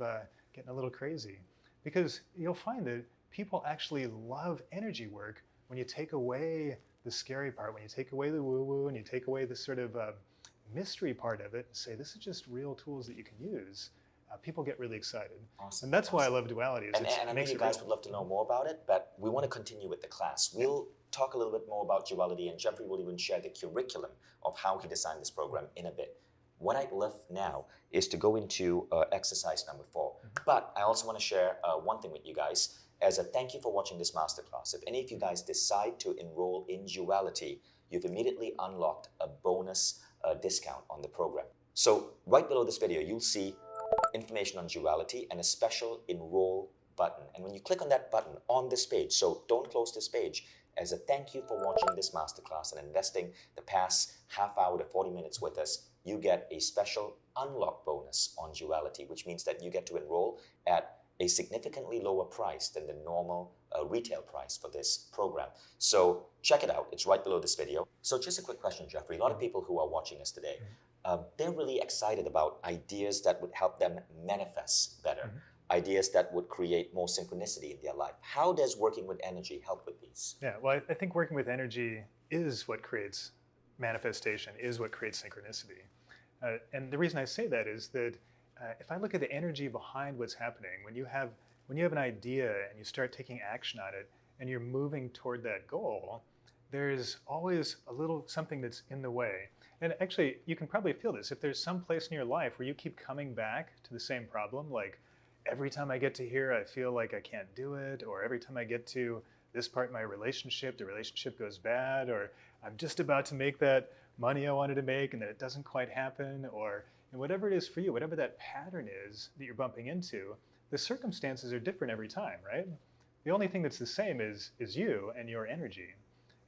getting a little crazy? Because you'll find that people actually love energy work when you take away the scary part, when you take away the woo-woo and you take away the sort of mystery part of it and say, this is just real tools that you can use. People get really excited. Awesome. And that's why I love duality. And I know you guys would love to know more about it, but we want to continue with the class. We'll talk a little bit more about duality, and Jeffrey will even share the curriculum of how he designed this program in a bit. What I'd love now is to go into exercise number 4. But I also want to share one thing with you guys as a thank you for watching this masterclass. If any of you guys decide to enroll in duality, you've immediately unlocked a bonus discount on the program. So right below this video, you'll see information on duality and a special enroll button. And when you click on that button on this page, so don't close this page, as a thank you for watching this masterclass and investing the past half hour to 40 minutes with us, you get a special unlock bonus on duality, which means that you get to enroll at a significantly lower price than the normal retail price for this program. So check it out. It's right below this video. So just a quick question, Jeffrey. A lot of people who are watching us today, they're really excited about ideas that would help them manifest better, ideas that would create more synchronicity in their life. How does working with energy help with these? Yeah, well, I think working with energy is what creates manifestation, is what creates synchronicity. And the reason I say that is that if I look at the energy behind what's happening, when you have an idea and you start taking action on it and you're moving toward that goal, there's always a little something that's in the way. And actually, you can probably feel this. If there's some place in your life where you keep coming back to the same problem, like every time I get to here, I feel like I can't do it, or every time I get to this part in my relationship, the relationship goes bad, or I'm just about to make that money I wanted to make and then it doesn't quite happen, or whatever it is for you, whatever that pattern is that you're bumping into, the circumstances are different every time, right? The only thing that's the same is you and your energy.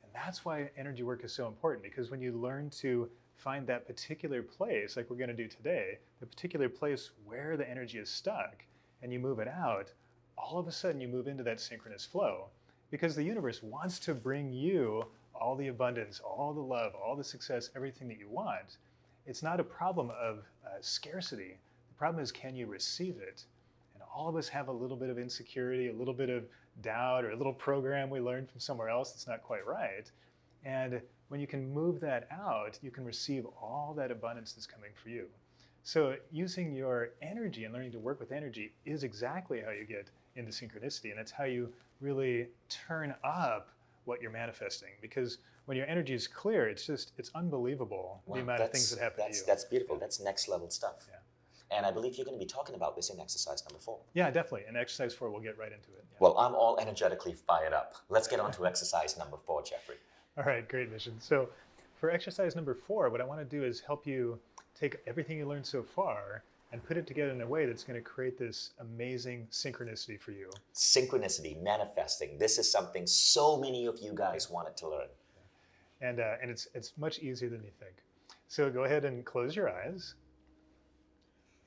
And that's why energy work is so important, because when you learn to find that particular place, like we're going to do today, the particular place where the energy is stuck, and you move it out, all of a sudden you move into that synchronous flow, because the universe wants to bring you all the abundance, all the love, all the success, everything that you want. It's not a problem of scarcity. The problem is, can you receive it? And all of us have a little bit of insecurity, a little bit of doubt, or a little program we learned from somewhere else that's not quite right. And when you can move that out, you can receive all that abundance that's coming for you. So using your energy and learning to work with energy is exactly how you get into synchronicity. And that's how you really turn up what you're manifesting. Because when your energy is clear, it's unbelievable, the amount of things that happen to you. That's beautiful. That's next level stuff. Yeah. And I believe you're going to be talking about this in exercise number 4. Yeah, definitely. In exercise 4, we'll get right into it. Yeah. Well, I'm all energetically fired up. Let's get on to exercise number 4, Jeffrey. All right, great, Mission. So for exercise number 4, what I want to do is help you take everything you learned so far and put it together in a way that's going to create this amazing synchronicity for you. Synchronicity, manifesting. This is something so many of you guys wanted to learn. And it's much easier than you think. So go ahead and close your eyes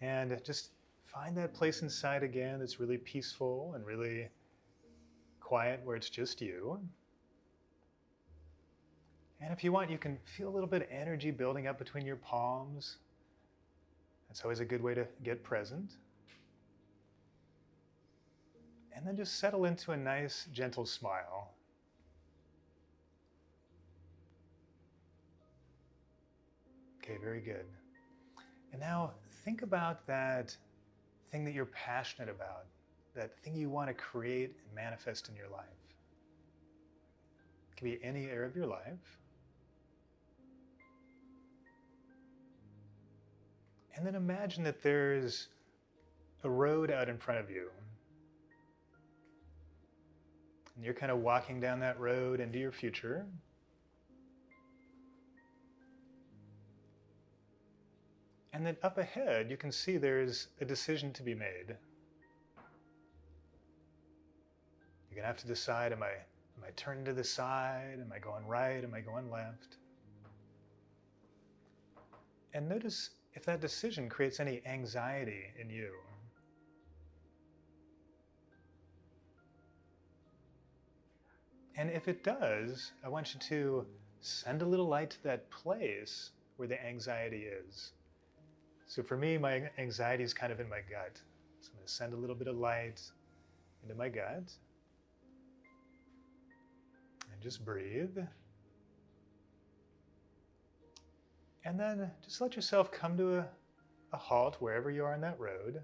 and just find that place inside again that's really peaceful and really quiet, where it's just you. And if you want, you can feel a little bit of energy building up between your palms. That's always a good way to get present. And then just settle into a nice, gentle smile. Okay, very good. And now think about that thing that you're passionate about, that thing you want to create and manifest in your life. It can be any area of your life. And then imagine that there's a road out in front of you. And you're kind of walking down that road into your future. And then up ahead, you can see there's a decision to be made. You're going to have to decide, am I turning to the side? Am I going right? Am I going left? And notice if that decision creates any anxiety in you. And if it does, I want you to send a little light to that place where the anxiety is. So for me, my anxiety is kind of in my gut. So I'm going to send a little bit of light into my gut. And just breathe. And then just let yourself come to a halt wherever you are on that road.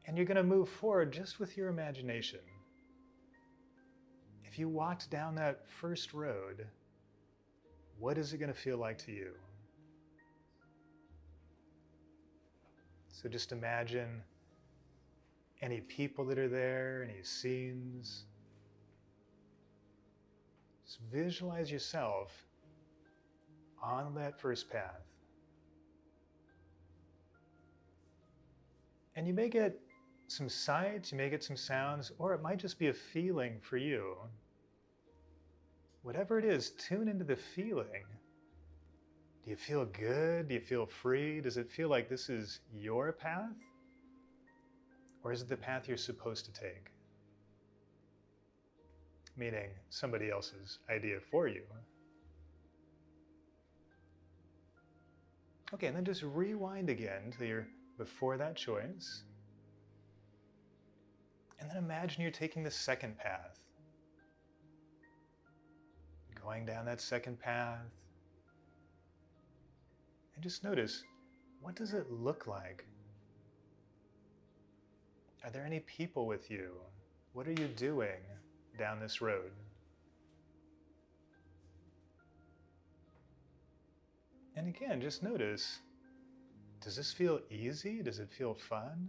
And you're going to move forward just with your imagination. If you walked down that first road, what is it going to feel like to you? So just imagine any people that are there, any scenes. Just visualize yourself on that first path. And you may get some sights, you may get some sounds, or it might just be a feeling for you. Whatever it is, tune into the feeling. Do you feel good? Do you feel free? Does it feel like this is your path? Or is it the path you're supposed to take? Meaning somebody else's idea for you. Okay, and then just rewind again till you're before that choice. And then imagine you're taking the second path. Going down that second path. And just notice, what does it look like? Are there any people with you? What are you doing down this road? And again, just notice, does this feel easy? Does it feel fun?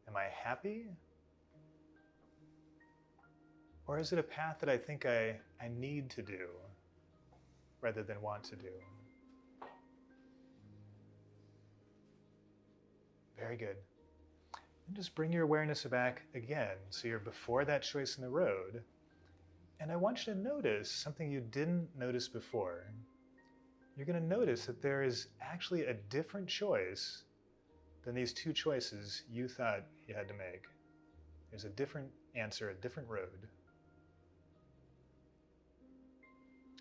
Am I happy? Or is it a path that I think I need to do rather than want to do? Very good. And just bring your awareness back again. So you're before that choice in the road. And I want you to notice something you didn't notice before. You're going to notice that there is actually a different choice than these two choices you thought you had to make. There's a different answer, a different road.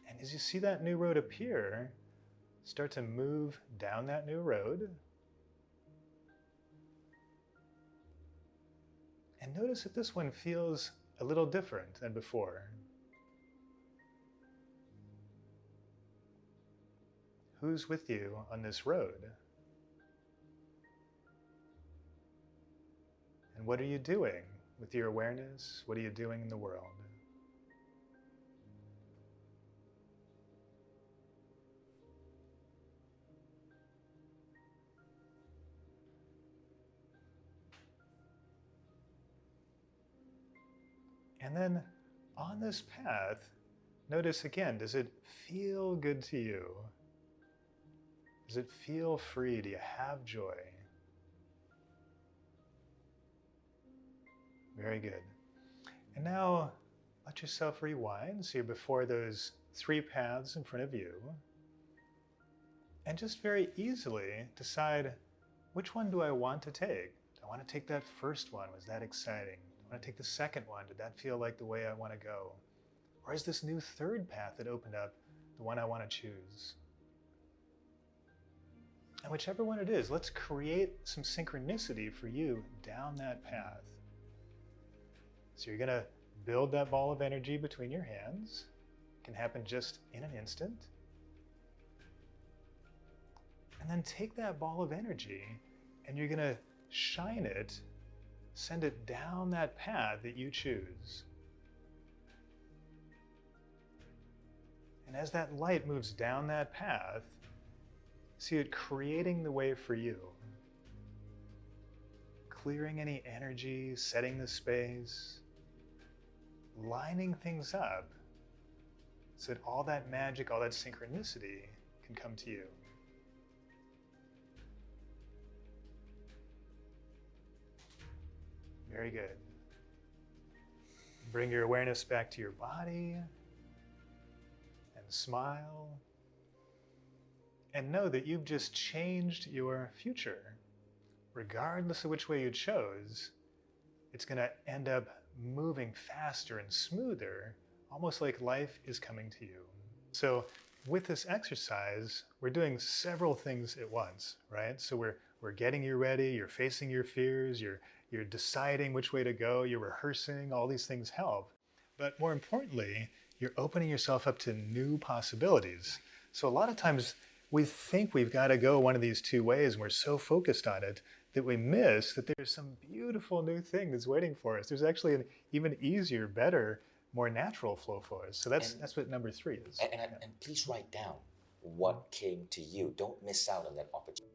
And as you see that new road appear, start to move down that new road. And notice that this one feels a little different than before. Who's with you on this road? And what are you doing with your awareness? What are you doing in the world? And then on this path, notice again, does it feel good to you? Does it feel free? Do you have joy? Very good. And now let yourself rewind. So you're before those 3 paths in front of you. And just very easily decide, which one do I want to take? Do I want to take that first one? Was that exciting? Do I want to take the second one? Did that feel like the way I want to go? Or is this new third path that opened up the one I want to choose? And whichever one it is, let's create some synchronicity for you down that path. So you're going to build that ball of energy between your hands. It can happen just in an instant. And then take that ball of energy and you're going to shine it, send it down that path that you choose. And as that light moves down that path, see it creating the way for you. Clearing any energy, setting the space, lining things up so that all that magic, all that synchronicity can come to you. Very good. Bring your awareness back to your body and smile. And know that you've just changed your future. Regardless of which way you chose, it's going to end up moving faster and smoother, almost like life is coming to you. So with this exercise, we're doing several things at once, right? So we're getting you ready, you're facing your fears, you're deciding which way to go, you're rehearsing, all these things help. But more importantly, you're opening yourself up to new possibilities. So a lot of times we think we've got to go one of these 2 ways and we're so focused on it that we miss that there's some beautiful new thing that's waiting for us. There's actually an even easier, better, more natural flow for us. So that's what number 3 is. And please write down what came to you. Don't miss out on that opportunity.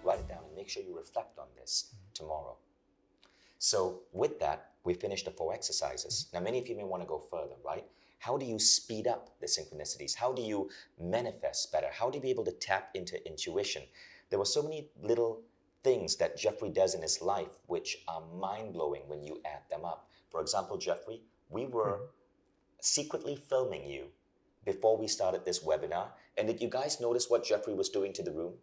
Write it down and make sure you reflect on this tomorrow. So with that, we finished the 4 exercises. Now, many of you may want to go further, right? How do you speed up the synchronicities? How do you manifest better? How do you be able to tap into intuition? There were so many little things that Jeffrey does in his life which are mind-blowing when you add them up. For example, Jeffrey, we were secretly filming you before we started this webinar. And did you guys notice what Jeffrey was doing to the room?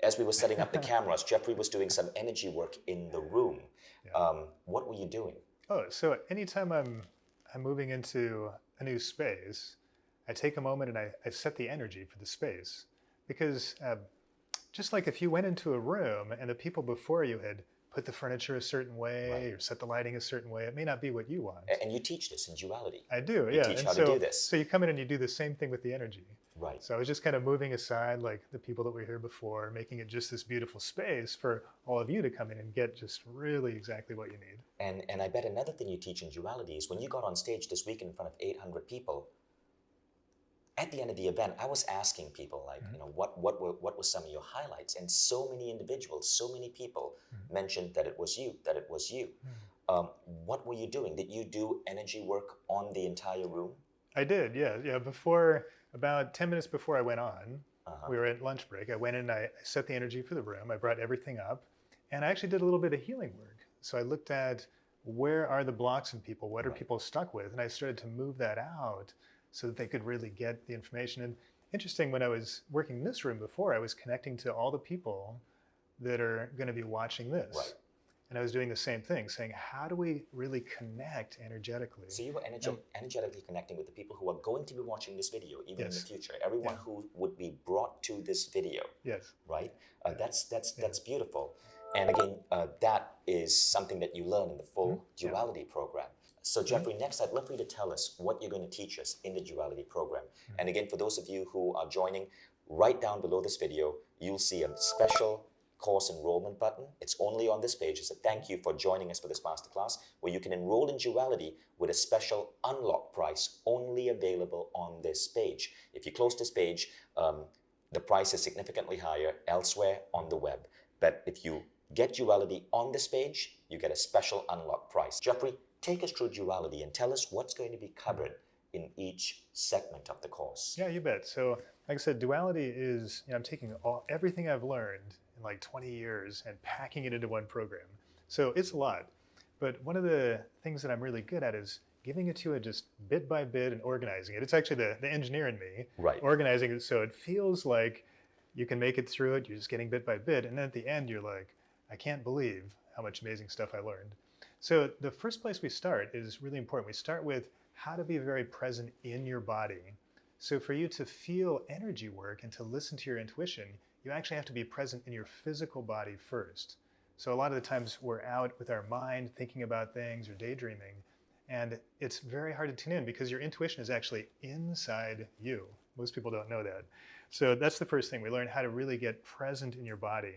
As we were setting up the cameras, Jeffrey was doing some energy work in the room. Yeah. What were you doing? Oh, so anytime I'm moving into a new space, I take a moment and I set the energy for the space. Because just like if you went into a room and the people before you had put the furniture a certain way, right, or set the lighting a certain way, it may not be what you want. And you teach this in duality. I do, yeah. You teach how to do this. So you come in and you do the same thing with the energy. Right. So I was just kind of moving aside like the people that were here before, making it just this beautiful space for all of you to come in and get just really exactly what you need. And I bet another thing you teach in duality is when you got on stage this week in front of 800 people, at the end of the event, I was asking people like, what were some of your highlights? And so many individuals, so many people mentioned that it was you, that it was you. What were you doing? Did you do energy work on the entire room? I did, yeah. Before, about 10 minutes before I went on, we were at lunch break. I went in, I set the energy for the room. I brought everything up, and I actually did a little bit of healing work. So I looked at where are the blocks in people? What are people stuck with? And I started to move that out so that they could really get the information. And interesting, when I was working in this room before, I was connecting to all the people that are going to be watching this. Right. And I was doing the same thing, saying, how do we really connect energetically? So you were energetically connecting with the people who are going to be watching this video, even in the future. Everyone who would be brought to this video. Yes. Right? That's beautiful. And again, that is something that you learn in the full duality program. So Jeffrey, next I'd love for you to tell us what you're going to teach us in the duality program. And again, for those of you who are joining, right down below this video, you'll see a special course enrollment button. It's only on this page. It's a thank you for joining us for this masterclass, where you can enroll in duality with a special unlock price only available on this page. If you close this page, the price is significantly higher elsewhere on the web. But if you get duality on this page, you get a special unlock price. Jeffrey, take us through duality and tell us what's going to be covered in each segment of the course. Yeah, you bet. So, like I said, duality is, I'm taking everything I've learned in like 20 years and packing it into one program. So it's a lot. But one of the things that I'm really good at is giving it to you just bit by bit and organizing it. It's actually the engineer in me organizing it so it feels like you can make it through it. You're just getting bit by bit. And then at the end, you're like, I can't believe how much amazing stuff I learned. So the first place we start is really important. We start with how to be very present in your body. So for you to feel energy work and to listen to your intuition, you actually have to be present in your physical body first. So a lot of the times we're out with our mind thinking about things or daydreaming, and it's very hard to tune in because your intuition is actually inside you. Most people don't know that. So that's the first thing. We learn how to really get present in your body.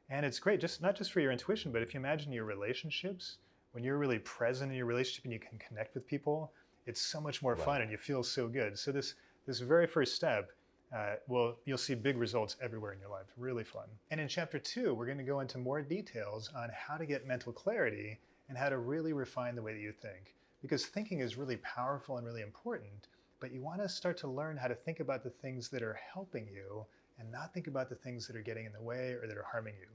And it's great, not just for your intuition, but if you imagine your relationships, when you're really present in your relationship and you can connect with people, it's so much more fun and you feel so good. So this very first step, you'll see big results everywhere in your life. Really fun. And in chapter 2, we're going to go into more details on how to get mental clarity and how to really refine the way that you think. Because thinking is really powerful and really important, but you want to start to learn how to think about the things that are helping you and not think about the things that are getting in the way or that are harming you.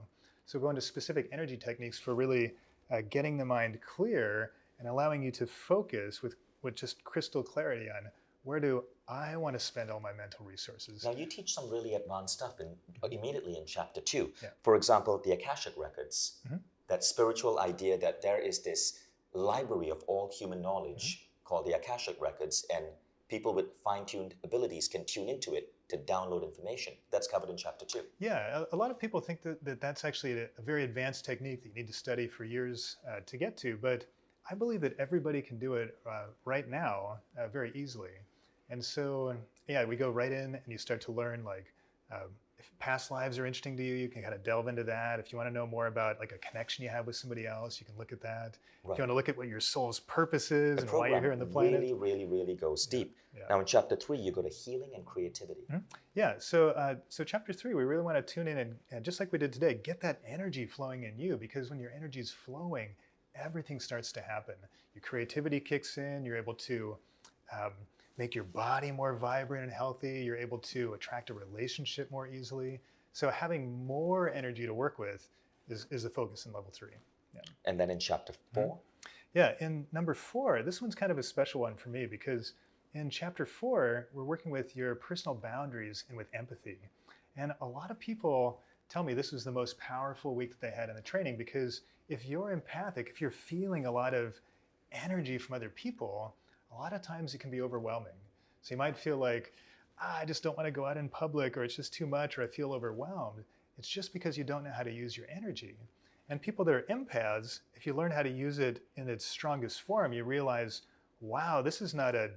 So go into specific energy techniques for really getting the mind clear and allowing you to focus with just crystal clarity on where do I want to spend all my mental resources. Now you teach some really advanced stuff immediately in chapter 2. Yeah. For example, the Akashic Records, that spiritual idea that there is this library of all human knowledge called the Akashic Records, and people with fine-tuned abilities can tune into it to download information. That's covered in chapter 2. Yeah, a lot of people think that's actually a very advanced technique that you need to study for years to get to, but I believe that everybody can do it right now very easily. And so, yeah, we go right in and you start to learn, like, if past lives are interesting to you, you can kind of delve into that. If you want to know more about like a connection you have with somebody else, you can look at that. If you want to look at what your soul's purpose is and why you're here on the planet. Really goes deep. Now in chapter 3, you go to healing and creativity. Yeah, so chapter 3, we really want to tune in and just like we did today, get that energy flowing in you, because when your energy is flowing, everything starts to happen. Your creativity kicks in, you're able to make your body more vibrant and healthy, you're able to attract a relationship more easily. So having more energy to work with is the focus in level 3. Yeah. And then in chapter 4? Yeah, in number 4, this one's kind of a special one for me because in chapter 4, we're working with your personal boundaries and with empathy. And a lot of people tell me this was the most powerful week that they had in the training, because if you're empathic, if you're feeling a lot of energy from other people, a lot of times it can be overwhelming. So you might feel like, I just don't want to go out in public, or it's just too much, or I feel overwhelmed. It's just because you don't know how to use your energy. And people that are empaths, if you learn how to use it in its strongest form, you realize, wow, this is not a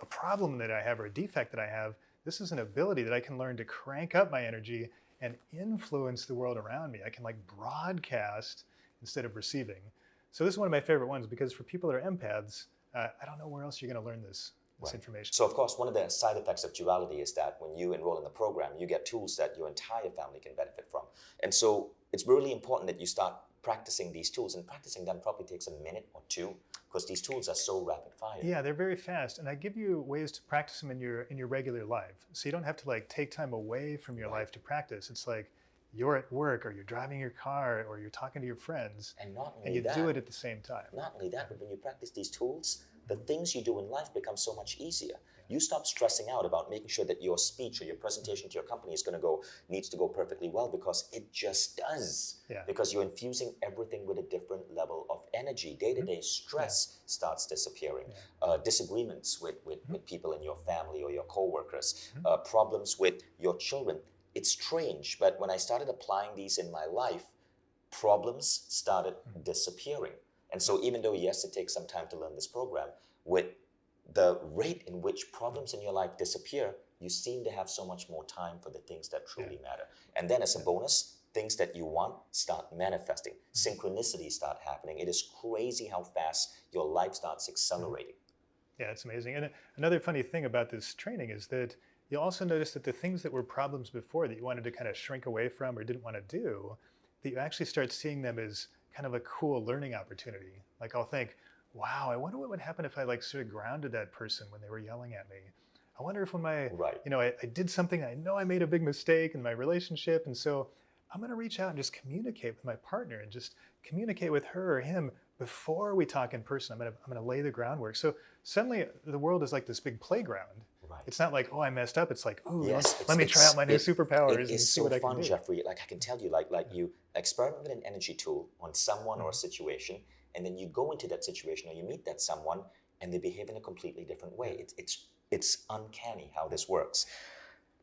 problem that I have or a defect that I have. This is an ability that I can learn to crank up my energy and influence the world around me. I can like broadcast instead of receiving. So this is one of my favorite ones, because for people that are empaths, I don't know where else you're going to learn this information. So of course, one of the side effects of duality is that when you enroll in the program, you get tools that your entire family can benefit from. And so it's really important that you start practicing these tools, and practicing them probably takes a minute or 2, because these tools are so rapid fire. Yeah, they're very fast, and I give you ways to practice them in your regular life. So you don't have to like take time away from your life to practice. It's like you're at work, or you're driving your car, or you're talking to your friends, and you do it at the same time. Not only that, but when you practice these tools, the things you do in life become so much easier. You stop stressing out about making sure that your speech or your presentation to your company needs to go perfectly well, because it just does. Yeah. Because you're infusing everything with a different level of energy. Day-to-day stress starts disappearing. Disagreements with people in your family or your co-workers, problems with your children. It's strange, but when I started applying these in my life, problems started disappearing. And so even though, yes, it takes some time to learn this program, with the rate in which problems in your life disappear, you seem to have so much more time for the things that truly matter. And then as a bonus, things that you want start manifesting. Synchronicities start happening. It is crazy how fast your life starts accelerating. Yeah, it's amazing. And another funny thing about this training is that you'll also notice that the things that were problems before that you wanted to kind of shrink away from or didn't want to do, that you actually start seeing them as kind of a cool learning opportunity. Like I'll think, wow, I wonder what would happen if I like sort of grounded that person when they were yelling at me. I wonder if when I did something, I know I made a big mistake in my relationship. And so I'm going to reach out and just communicate with my partner and just communicate with her or him before we talk in person. I'm going to lay the groundwork. So suddenly the world is like this big playground. Right. It's not like, oh, I messed up. It's like, oh, yes, let me try out my new superpowers and see what I can do. It's so fun, Jeffrey. Like I can tell you, like you experiment with an energy tool on someone or a situation, and then you go into that situation or you meet that someone and they behave in a completely different way. It's uncanny how this works.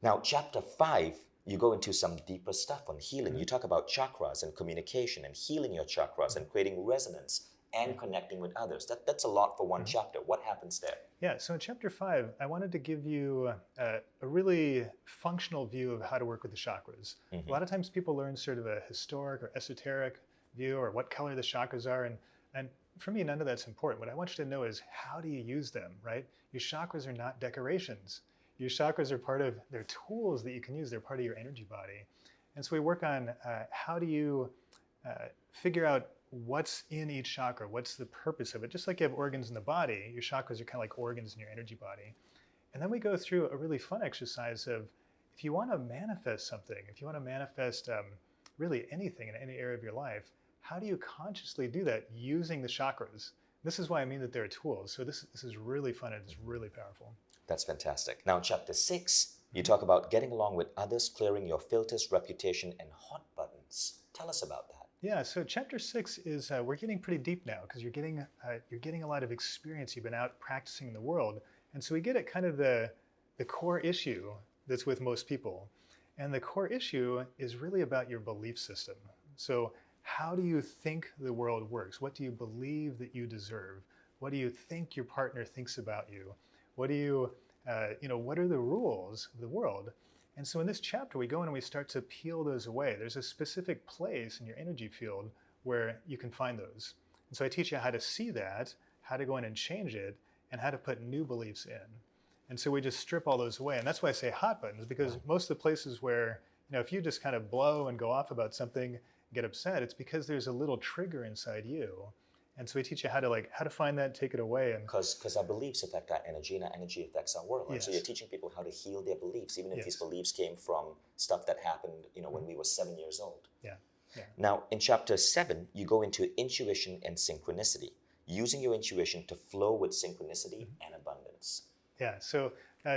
Now, chapter 5, you go into some deeper stuff on healing. You talk about chakras and communication and healing your chakras and creating resonance and connecting with others. That's a lot for one chapter. What happens there? Yeah, so in chapter 5, I wanted to give you a really functional view of how to work with the chakras. A lot of times people learn sort of a historic or esoteric view or what color the chakras are. And for me, none of that's important. What I want you to know is how do you use them, right? Your chakras are not decorations. Your chakras are they're tools that you can use. They're part of your energy body. And so we work on how do you figure out what's in each chakra, what's the purpose of it. Just like you have organs in the body, your chakras are kind of like organs in your energy body. And then we go through a really fun exercise of, if you want to manifest something, if you want to manifest really anything in any area of your life, how do you consciously do that using the chakras? This is why I mean that they're tools. So this is really fun and it's really powerful. That's fantastic. Now in chapter 6, you talk about getting along with others, clearing your filters, reputation, and hot buttons. Tell us about that. Yeah, so chapter 6 is, we're getting pretty deep now because you're getting a lot of experience. You've been out practicing in the world. And so we get at kind of the core issue that's with most people. And the core issue is really about your belief system. So how do you think the world works? What do you believe that you deserve? What do you think your partner thinks about you? What do you, what are the rules of the world? And so in this chapter, we go in and we start to peel those away. There's a specific place in your energy field where you can find those. And so I teach you how to see that, how to go in and change it, and how to put new beliefs in. And so we just strip all those away. And that's why I say hot buttons, because most of the places where, if you just kind of blow and go off about something, get upset, it's because there's a little trigger inside you. And so we teach you how to find that, take it away. And because our beliefs affect our energy and our energy affects our world. Right? Yes. So you're teaching people how to heal their beliefs, even if these beliefs came from stuff that happened, when we were 7 years old. Yeah. Now, in chapter 7, you go into intuition and synchronicity, using your intuition to flow with synchronicity and abundance. Yeah, so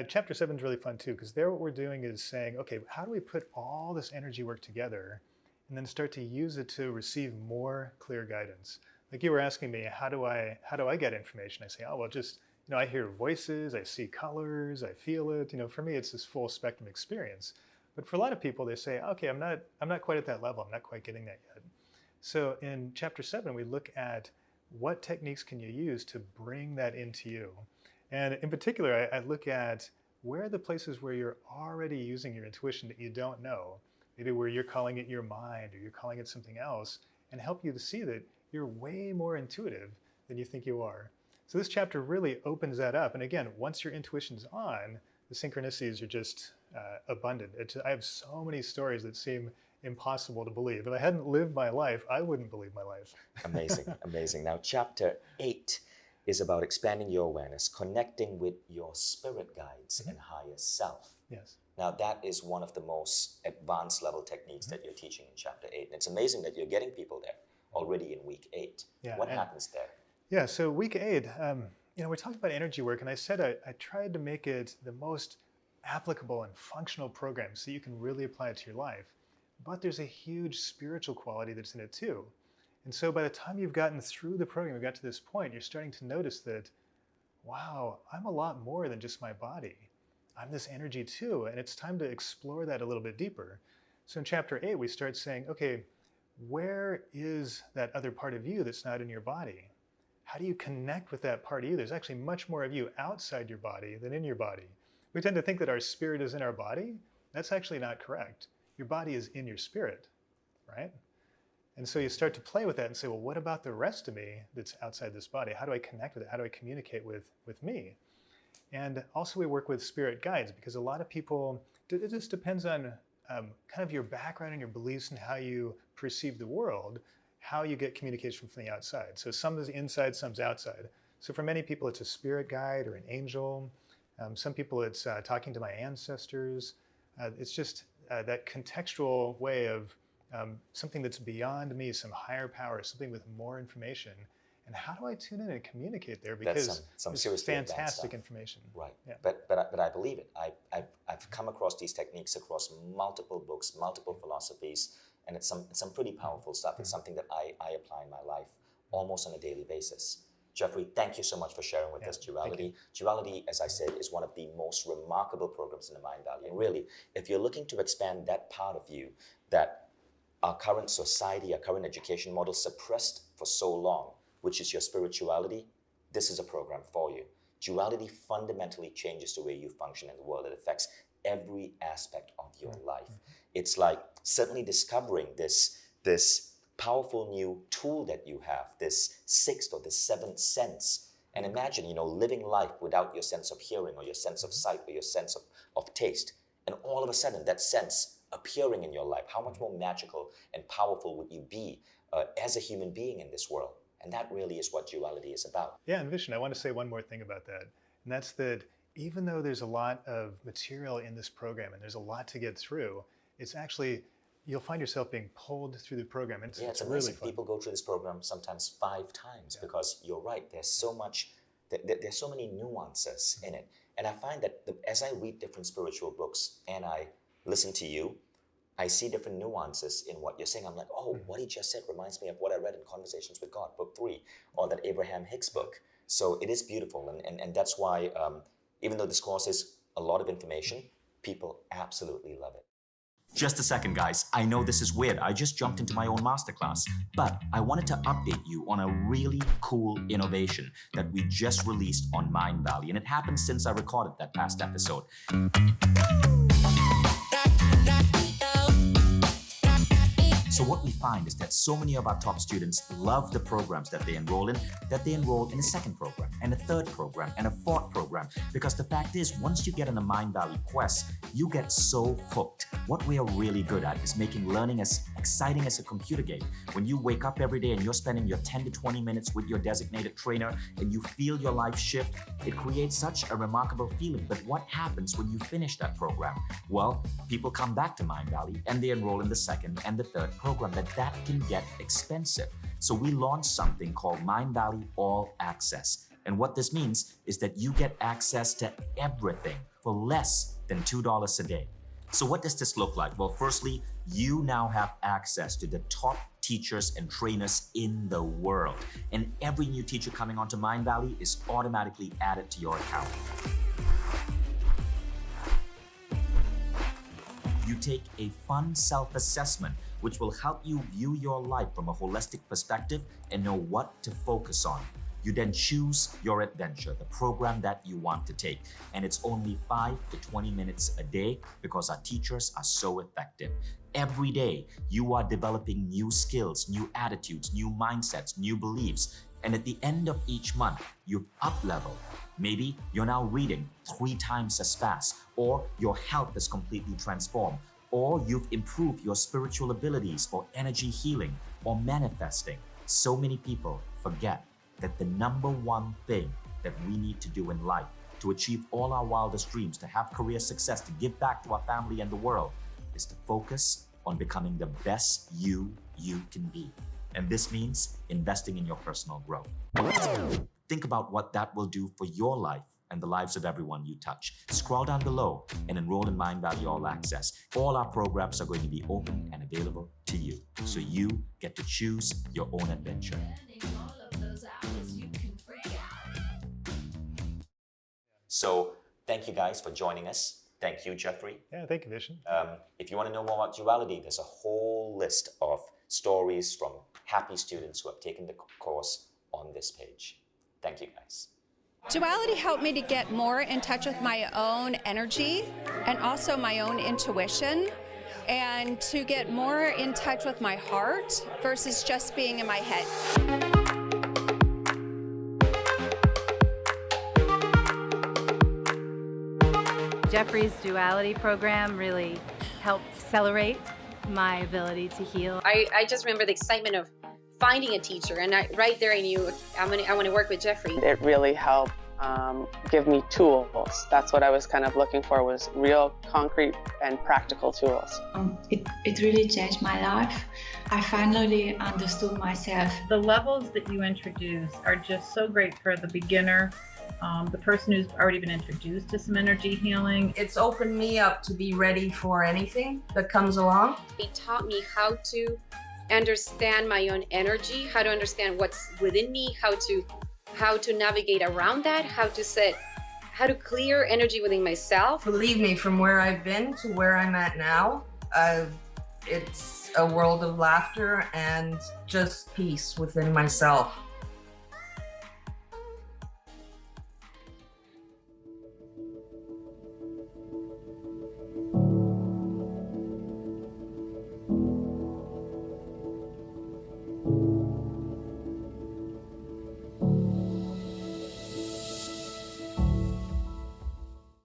chapter 7 is really fun too, because there what we're doing is saying, okay, how do we put all this energy work together and then start to use it to receive more clear guidance? Like you were asking me, how do I get information? I say, oh, well, just, I hear voices, I see colors, I feel it. For me, it's this full spectrum experience. But for a lot of people, they say, okay, I'm not quite at that level. I'm not quite getting that yet. So in chapter 7, we look at what techniques can you use to bring that into you. And in particular, I look at where are the places where you're already using your intuition that you don't know, maybe where you're calling it your mind or you're calling it something else, and help you to see that you're way more intuitive than you think you are. So this chapter really opens that up. And again, once your intuition's on, the synchronicities are just abundant. I have so many stories that seem impossible to believe. If I hadn't lived my life, I wouldn't believe my life. Amazing, amazing. Now, chapter 8 is about expanding your awareness, connecting with your spirit guides and higher self. Yes. Now, that is one of the most advanced level techniques that you're teaching in chapter 8. And it's amazing that you're getting people there already in week 8. Yeah, what happens there? Yeah, so week 8, we're talking about energy work, and I said I tried to make it the most applicable and functional program so you can really apply it to your life. But there's a huge spiritual quality that's in it too. And so by the time you've gotten through the program, you got to this point, you're starting to notice that, wow, I'm a lot more than just my body. I'm this energy too, and it's time to explore that a little bit deeper. So in chapter 8, we start saying, okay, where is that other part of you that's not in your body? How do you connect with that part of you? There's actually much more of you outside your body than in your body. We tend to think that our spirit is in our body. That's actually not correct. Your body is in your spirit, right? And so you start to play with that and say, well, what about the rest of me that's outside this body? How do I connect with it? How do I communicate with me? And also we work with spirit guides, because a lot of people, it just depends on kind of your background and your beliefs and how you perceive the world, how you get communication from the outside. So some is inside, some's outside. So for many people, it's a spirit guide or an angel. Some people, it's talking to my ancestors. It's just that contextual way of something that's beyond me, some higher power, something with more information. And how do I tune in and communicate there? Because some it's fantastic information. Right. Yeah. But I believe it. I've come across these techniques across multiple books, multiple philosophies, and it's some pretty powerful stuff. It's something that I apply in my life almost on a daily basis. Jeffrey, thank you so much for sharing with us Duality. Duality, as I said, is one of the most remarkable programs in the Mindvalley. And really, if you're looking to expand that part of you that our current society, our current education model suppressed for so long, which is your spirituality, this is a program for you. Duality fundamentally changes the way you function in the world. It affects every aspect of your life. It's like suddenly discovering this powerful new tool that you have, this sixth or the seventh sense. And imagine, living life without your sense of hearing or your sense of sight or your sense of taste. And all of a sudden, that sense appearing in your life, how much more magical and powerful would you be as a human being in this world? And that really is what duality is about. Yeah, and Vishen, I want to say one more thing about that. And that's that even though there's a lot of material in this program and there's a lot to get through, it's actually, you'll find yourself being pulled through the program. It's amazing. Really fun. People go through this program sometimes 5 times because you're right. There's so much, there's so many nuances in it. And I find that as I read different spiritual books and I listen to you, I see different nuances in what you're saying. I'm like, oh, what he just said reminds me of what I read in Conversations with God, book 3, or that Abraham Hicks book. So it is beautiful. And that's why, even though this course is a lot of information, people absolutely love it. Just a second, guys. I know this is weird. I just jumped into my own masterclass, but I wanted to update you on a really cool innovation that we just released on Mindvalley, and it happened since I recorded that past episode. So what we find is that so many of our top students love the programs that they enroll in a second program, and a third program, and a fourth program. Because the fact is, once you get on the Mindvalley quest, you get so hooked. What we are really good at is making learning as exciting as a computer game. When you wake up every day and you're spending your 10 to 20 minutes with your designated trainer and you feel your life shift, it creates such a remarkable feeling. But what happens when you finish that program? Well, people come back to Mindvalley and they enroll in the second and the third program, but that can get expensive. So we launched something called Mindvalley All Access. And what this means is that you get access to everything for less than $2 a day. So what does this look like? Well, firstly, you now have access to the top teachers and trainers in the world. And every new teacher coming onto Mindvalley is automatically added to your account. You take a fun self-assessment, which will help you view your life from a holistic perspective and know what to focus on. You then choose your adventure, the program that you want to take. And it's only 5 to 20 minutes a day because our teachers are so effective. Every day, you are developing new skills, new attitudes, new mindsets, new beliefs. And at the end of each month, you've up-leveled. Maybe you're now reading 3 times as fast, or your health is completely transformed, or you've improved your spiritual abilities for energy healing or manifesting. So many people forget that the number one thing that we need to do in life to achieve all our wildest dreams, to have career success, to give back to our family and the world, is to focus on becoming the best you can be. And this means investing in your personal growth. Think about what that will do for your life and the lives of everyone you touch. Scroll down below and enroll in Mindvalley All Access. All our programs are going to be open and available to you, so you get to choose your own adventure. So thank you guys for joining us. Thank you, Jeffrey. Yeah, thank you, Vishen. If you want to know more about duality, there's a whole list of stories from happy students who have taken the course on this page. Thank you, guys. Duality helped me to get more in touch with my own energy and also my own intuition, and to get more in touch with my heart versus just being in my head. Jeffrey's duality program really helped accelerate my ability to heal. I just remember the excitement of finding a teacher, and right there I knew I want to work with Jeffrey. It really helped give me tools. That's what I was kind of looking for, was real concrete and practical tools. It really changed my life. I finally understood myself. The levels that you introduce are just so great for the beginner, the person who's already been introduced to some energy healing. It's opened me up to be ready for anything that comes along. It taught me how to understand my own energy, how to understand what's within me, how to navigate around that, how to clear energy within myself. Believe me, from where I've been to where I'm at now, it's a world of laughter and just peace within myself.